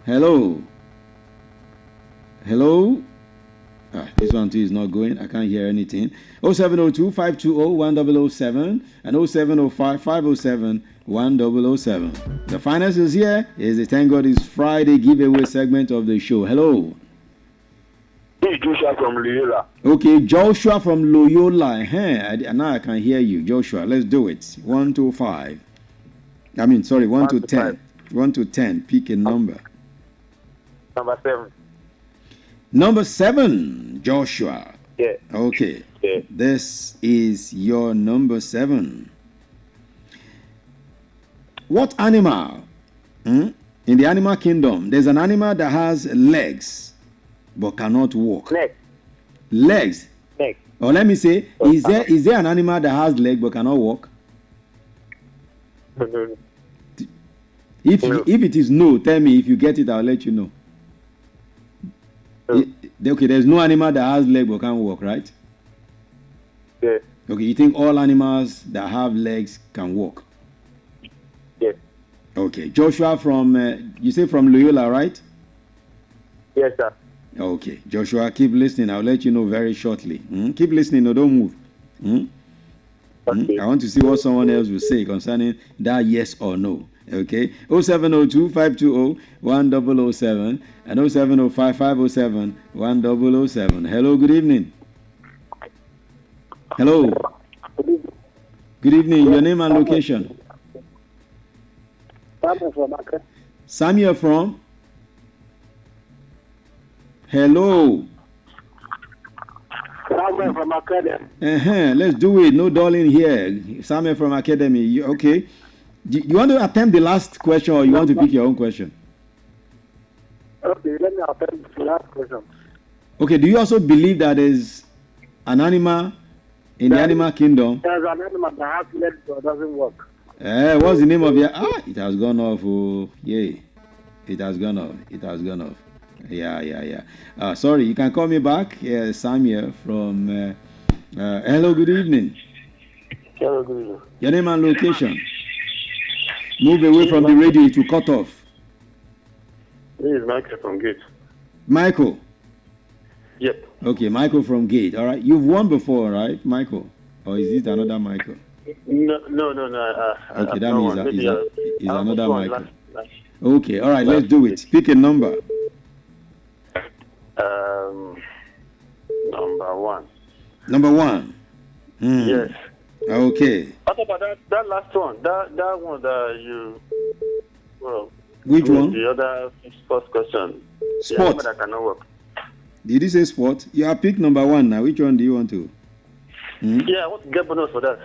Hello. Hello. This one too is not going. I can't hear anything. 0702 520 1007 and 0705 507 1007. The finest is here. Is the Thank God It's Friday giveaway segment of the show. Hello. This is Joshua from Loyola. Okay, Joshua from Loyola. Now I can hear you. Joshua, let's do it. 1 to 5. 1 to 10. 1 to 10. Pick a number. Number 7. Number 7, Joshua. Yeah. Okay. Yeah. This is your number 7. What animal? In the animal kingdom, there's an animal that has legs but cannot walk. Legs. Or let me say, is there an animal that has legs but cannot walk? If it is no, tell me. If you get it, I'll let you know. Okay, there's no animal that has legs but can't walk, right? Yeah. Okay, you think all animals that have legs can walk? Yeah. Okay, Joshua from, you say from Loyola, right? Yes, sir. Okay, Joshua, keep listening. I'll let you know very shortly. Keep listening, no, don't move. Okay. I want to see what someone else will say concerning that yes or no. Okay, 0702 520 1007 and 0705 507 1007. Hello, good evening. Hello. Good evening. Your name and location. Samuel from Accra. Samuel from? Hello. Samuel from Academy. Let's do it. No darling here. Samuel from Academy. Okay. You want to attempt the last question or you want to pick your own question? Okay, let me attempt the last question. Okay, do you also believe that there's an animal in the animal kingdom? There's an animal that has legs but doesn't work. What's the name of your... it has gone off. Oh, yay. It has gone off. It has gone off. Yeah. Sorry, you can call me back. Samuel from... hello, good evening. Hello, good evening. Your name and location. Move away from the radio, it will cut off. This is Michael from Gate. Michael? Yep. Okay, Michael from Gate. All right. You've won before, right, Michael? Or is it another Michael? No. Okay, that means it's another Michael. Okay, all right, let's do it. Pick a number. Number one. Number one? Yes. Okay. What about that last one? That one that you... Well, which one? The other first question. Sport. That cannot work. Did you say sport? You have picked number one now. Which one do you want to? Yeah, I want to get bonus for that.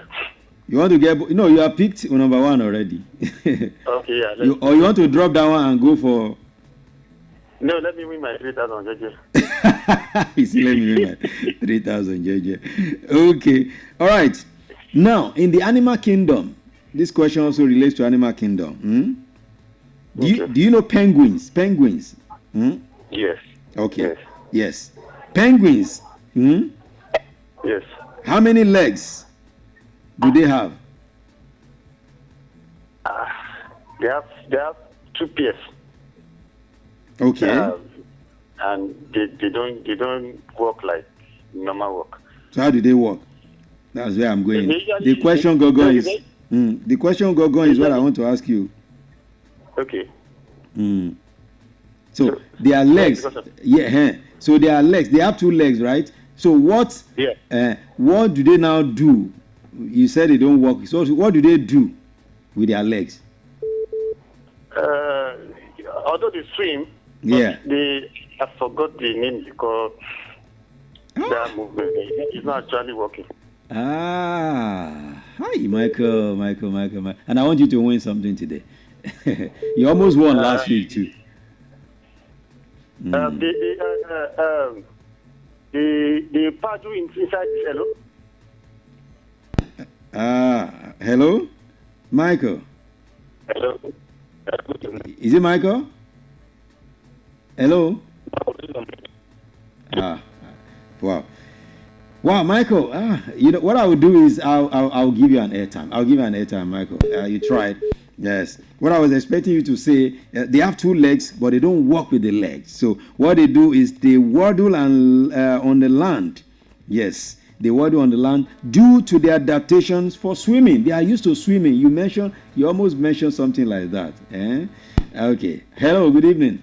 You want to get... No, you have picked number one already. Okay, yeah. Or you want to drop that one and go for... No, let me win my 3,000, JJ. You see, let me win my 3,000, JJ. Okay. All right. Now, in the animal kingdom, this question also relates to animal kingdom. Do you know penguins? Penguins? Yes. Okay. Yes. Penguins? Yes. How many legs do they have? They have 2 pairs. Okay. And they don't work like normal work. So how do they work? That's where I'm going. The question, Gogon, is the question, Gogon, is what I want to ask you. Okay. So their legs, So their legs. They have 2 legs, right? So what? What do they now do? You said they don't work. So what do they do with their legs? Although they swim, I forgot the name because that movement is not actually working. Hi, Michael. And I want you to win something today. You almost won last week too. The paddle inside is hello. Hello, Michael. Hello. Is it Michael? Hello. Wow, Michael. You know what I will do is I'll give you an airtime. I'll give you an airtime, Michael. You tried. Yes. What I was expecting you to say, they have 2 legs, but they don't walk with the legs. So what they do is they waddle on the land. Yes, they waddle on the land due to their adaptations for swimming. They are used to swimming. You almost mentioned something like that. Okay. Hello. Good evening.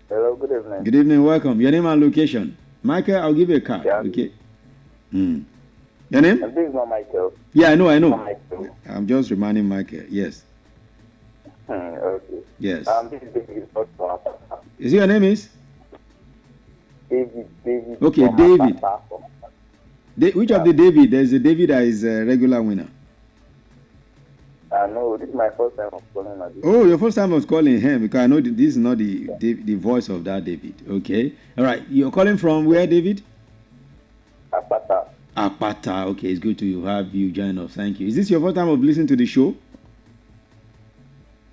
Hello. Good evening. Good evening. Welcome. Your name and location. Michael, I'll give you a card. Yeah. Okay. Your name? This is not Michael. Yeah, I know. I'm just reminding Michael. Yes. Okay. Yes. This is David. Is your name is? David. Okay, David. Which of the David? There's a David that is a regular winner. No, this is my first time of calling. Oh, your first time of calling him because I know this is not the voice of that David. Okay. All right. You're calling from where, David? Apata. Okay, it's good to have you join us. Thank you. Is this your first time of listening to the show?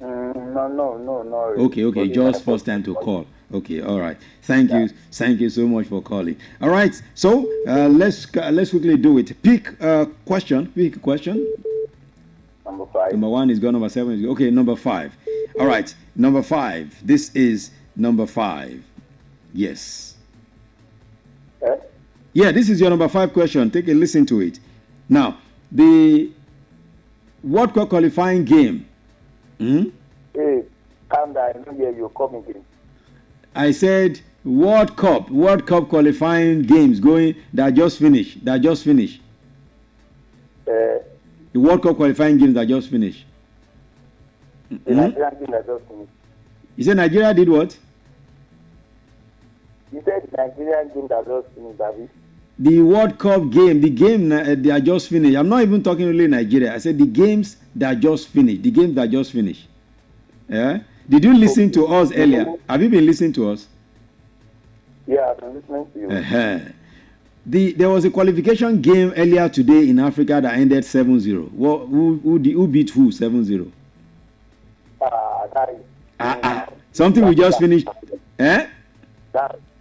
No. Okay. Just first time to call. Okay, all right. Thank you so much for calling. All right. So let's quickly do it. Pick a question. Number 5. Number 1 is gone. Number 7 is gone. Okay. Number 5. All right. Number 5. This is number 5. Yes. Yeah, this is your number 5 question. Take a listen to it. Now, the World Cup qualifying game. Hey, calm down. I know where you're coming in. I said World Cup qualifying games that just finished. The World Cup qualifying games that just finished. The Nigerian game that just finished. You said Nigeria did what? You said the Nigerian game that just finished, David. The World Cup game, the game they are just finished. I'm not even talking only Nigeria. I said the games that just finished. The games that just finished. Yeah. Did you listen to us earlier? Have you been listening to us? Yeah, I've been listening to you. There was a qualification game earlier today in Africa that ended 7-0. Who beat who 7-0? Something we just finished. That's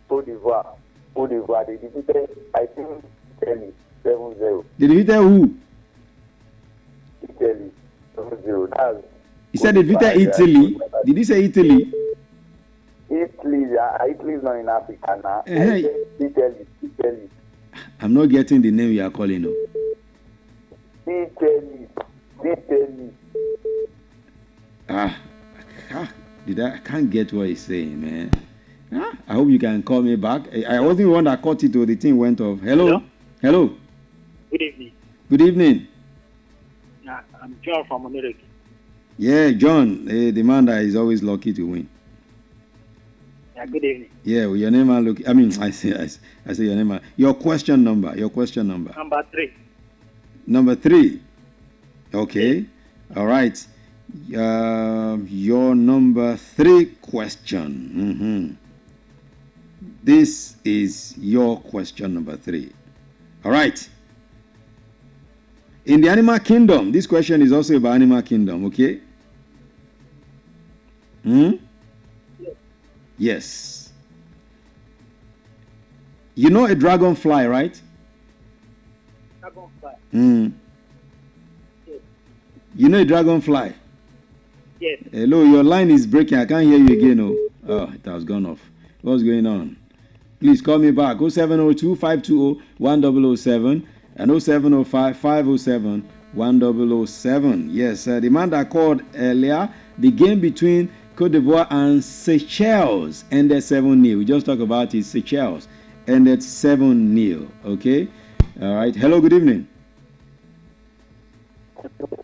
Côte d'Ivoire. They defeated, I think, Italy 7-0. They defeated who? Italy 7-0. He said they defeated Italy. Did he say Italy? Italy is not in Africa now. Italy. I'm not getting the name you are calling. No. Italy. I can't get what he's saying, man. I hope you can call me back. I wasn't the one that caught it or the thing went off. Hello? Good evening. Good evening. I'm John from America. Yeah, John, the man that is always lucky to win. Yeah, good evening. Yeah, well, your name and look. I mean, I say your name. Your question number. Number 3. Number 3. Okay. All right. Your number 3 question. This is your question number 3. All right. In the animal kingdom, this question is also about animal kingdom, okay? Yes. You know a dragonfly, right? Dragonfly. Yes. You know a dragonfly? Yes. Hello, your line is breaking. I can't hear you again. Oh, it has gone off. What's going on? Please call me back. 0702-520-1007 and 0705-507-1007. Yes, the man that called earlier, the game between Cote d'Ivoire and Seychelles ended 7-0. We just talked about it. Seychelles ended 7-0. Okay? All right. Hello, good evening.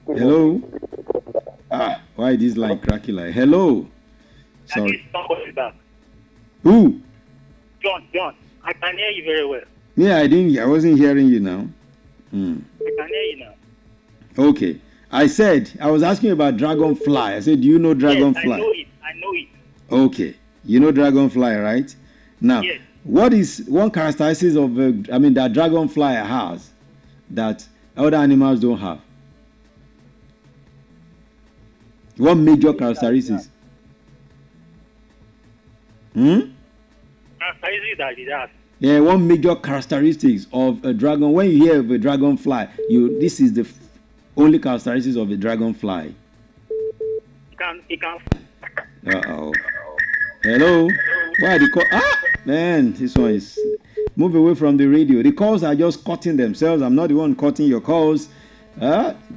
Hello? Why is this line cracking like? Hello? Sorry. Who? John, I can hear you very well. Yeah, I wasn't hearing you now. I can hear you now. Okay. I was asking about dragonfly. I said, do you know dragonfly? Yes, I know it. Okay. You know dragonfly, right? Now, yes. What is one characteristic of that dragonfly has that other animals don't have? What major characteristics? Characteristics that it has. Yeah, one major characteristics of a dragon. When you hear of a dragonfly, this is the only characteristics of a dragonfly. It can. Uh-oh. Hello? Why the call? Man, this one is... Move away from the radio. The calls are just cutting themselves. I'm not the one cutting your calls.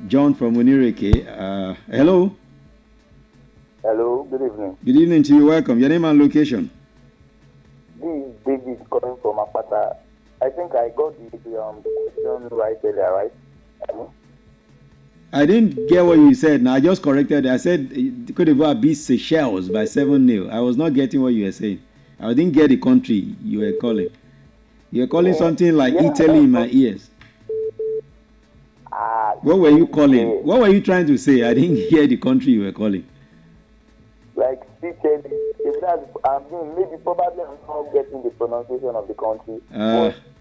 John from Onireke. Hello? Hello, good evening. Good evening to you. Welcome. Your name and location? This is David calling from Apata. I think I got the question right earlier, right? Hello? I didn't get what you said. Now I just corrected. I said Cote d'Ivoire beat Seychelles by 7-0. I was not getting what you were saying. I didn't get the country you were calling. You were calling something like Italy in my ears. What were you calling? What were you trying to say? I didn't hear the country you were calling. Like Italy. Maybe probably I'm not getting the pronunciation of the country.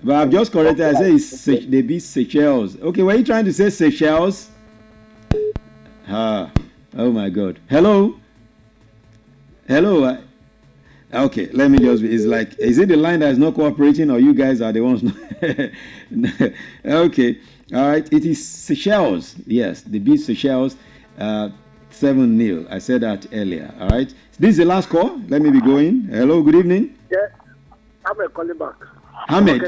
But I've just corrected. I say they beat Seychelles. Okay, were you trying to say Seychelles? Oh my God. Hello? Okay, let me just be. It's like, is it the line that is not cooperating or you guys are the ones? Okay. All right. It is Seychelles. Yes, they beat Seychelles 7-0. I said that earlier. All right. This is the last call. Let me be going. Hello, good evening. Yeah, Ahmed calling back. Ahmed.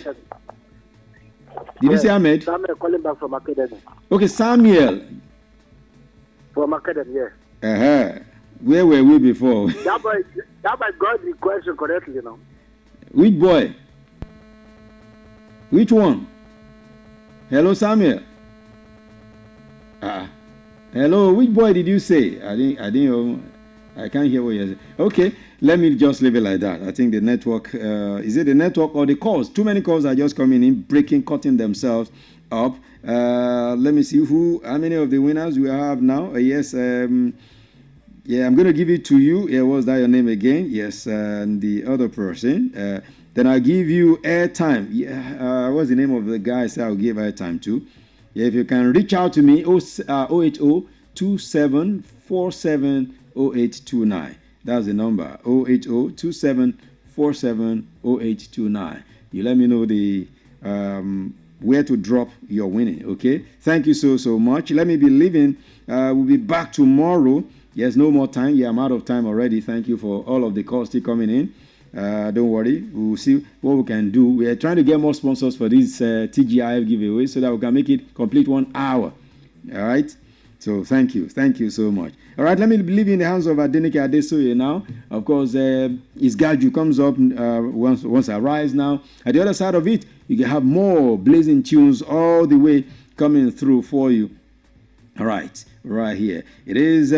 Did you say Ahmed? Samuel calling back from Academy. Okay, Samuel. From Academy, yeah. Where were we before? That boy got the question correctly now. Which boy? Which one? Hello, Samuel. Hello, which boy did you say? I didn't. I can't hear what you're saying. Okay, let me just leave it like that. I think the network, is it the network or the calls? Too many calls are just coming in, cutting themselves up. Let me see how many of the winners we have now. Yes, yeah, I'm going to give it to you. Yeah, what's that your name again? Yes, and the other person. Then I'll give you airtime. Yeah, what's the name of the guy I'll give airtime to? Yeah, if you can reach out to me, 080-2747-0829. That's the number, 080-2747-0829. You let me know the where to drop your winning, okay? Thank you so much. Let me be leaving. We'll be back tomorrow. Yes, no more time. Yeah, I'm out of time already. Thank you for all of the calls still coming in. Don't worry. We'll see what we can do. We are trying to get more sponsors for this TGIF giveaway so that we can make it complete 1 hour. All right? So thank you so much. All right, let me leave you in the hands of Adenike Adesoye now. Of course, his Gaju comes up once I rise now. At the other side of it, you can have more blazing tunes all the way coming through for you. All right here. It is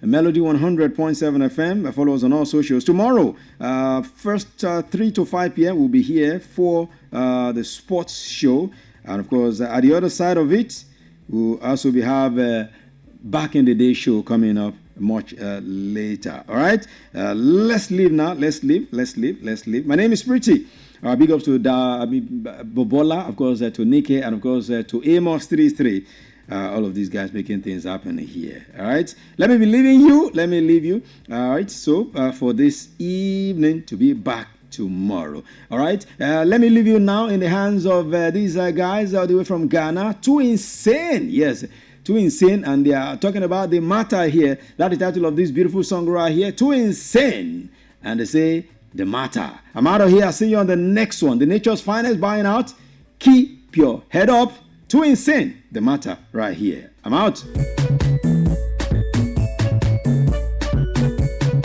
Melody 100.7 FM. Follow us on all socials. Tomorrow, first 3 to 5 p.m., we'll be here for the sports show. And, of course, at the other side of it, we'll also have Back in the Day show coming up much later. All right? Let's leave now. Let's leave. My name is Pretty. Big ups to Bobola, of course, to Nike, and, of course, to Amos 33. All of these guys making things happen here. All right. Let me leave you. All right. So for this evening to be back tomorrow. All right. Let me leave you now in the hands of these guys all the way from Ghana. Too Insane. Yes. Too Insane. And they are talking about the matter here. That's the title of this beautiful song right here. Too Insane. And they say the matter. I'm out of here. I'll see you on the next one. The Nature's Finest buying out. Keep your head up. Too Insane, the matter right here. I'm out.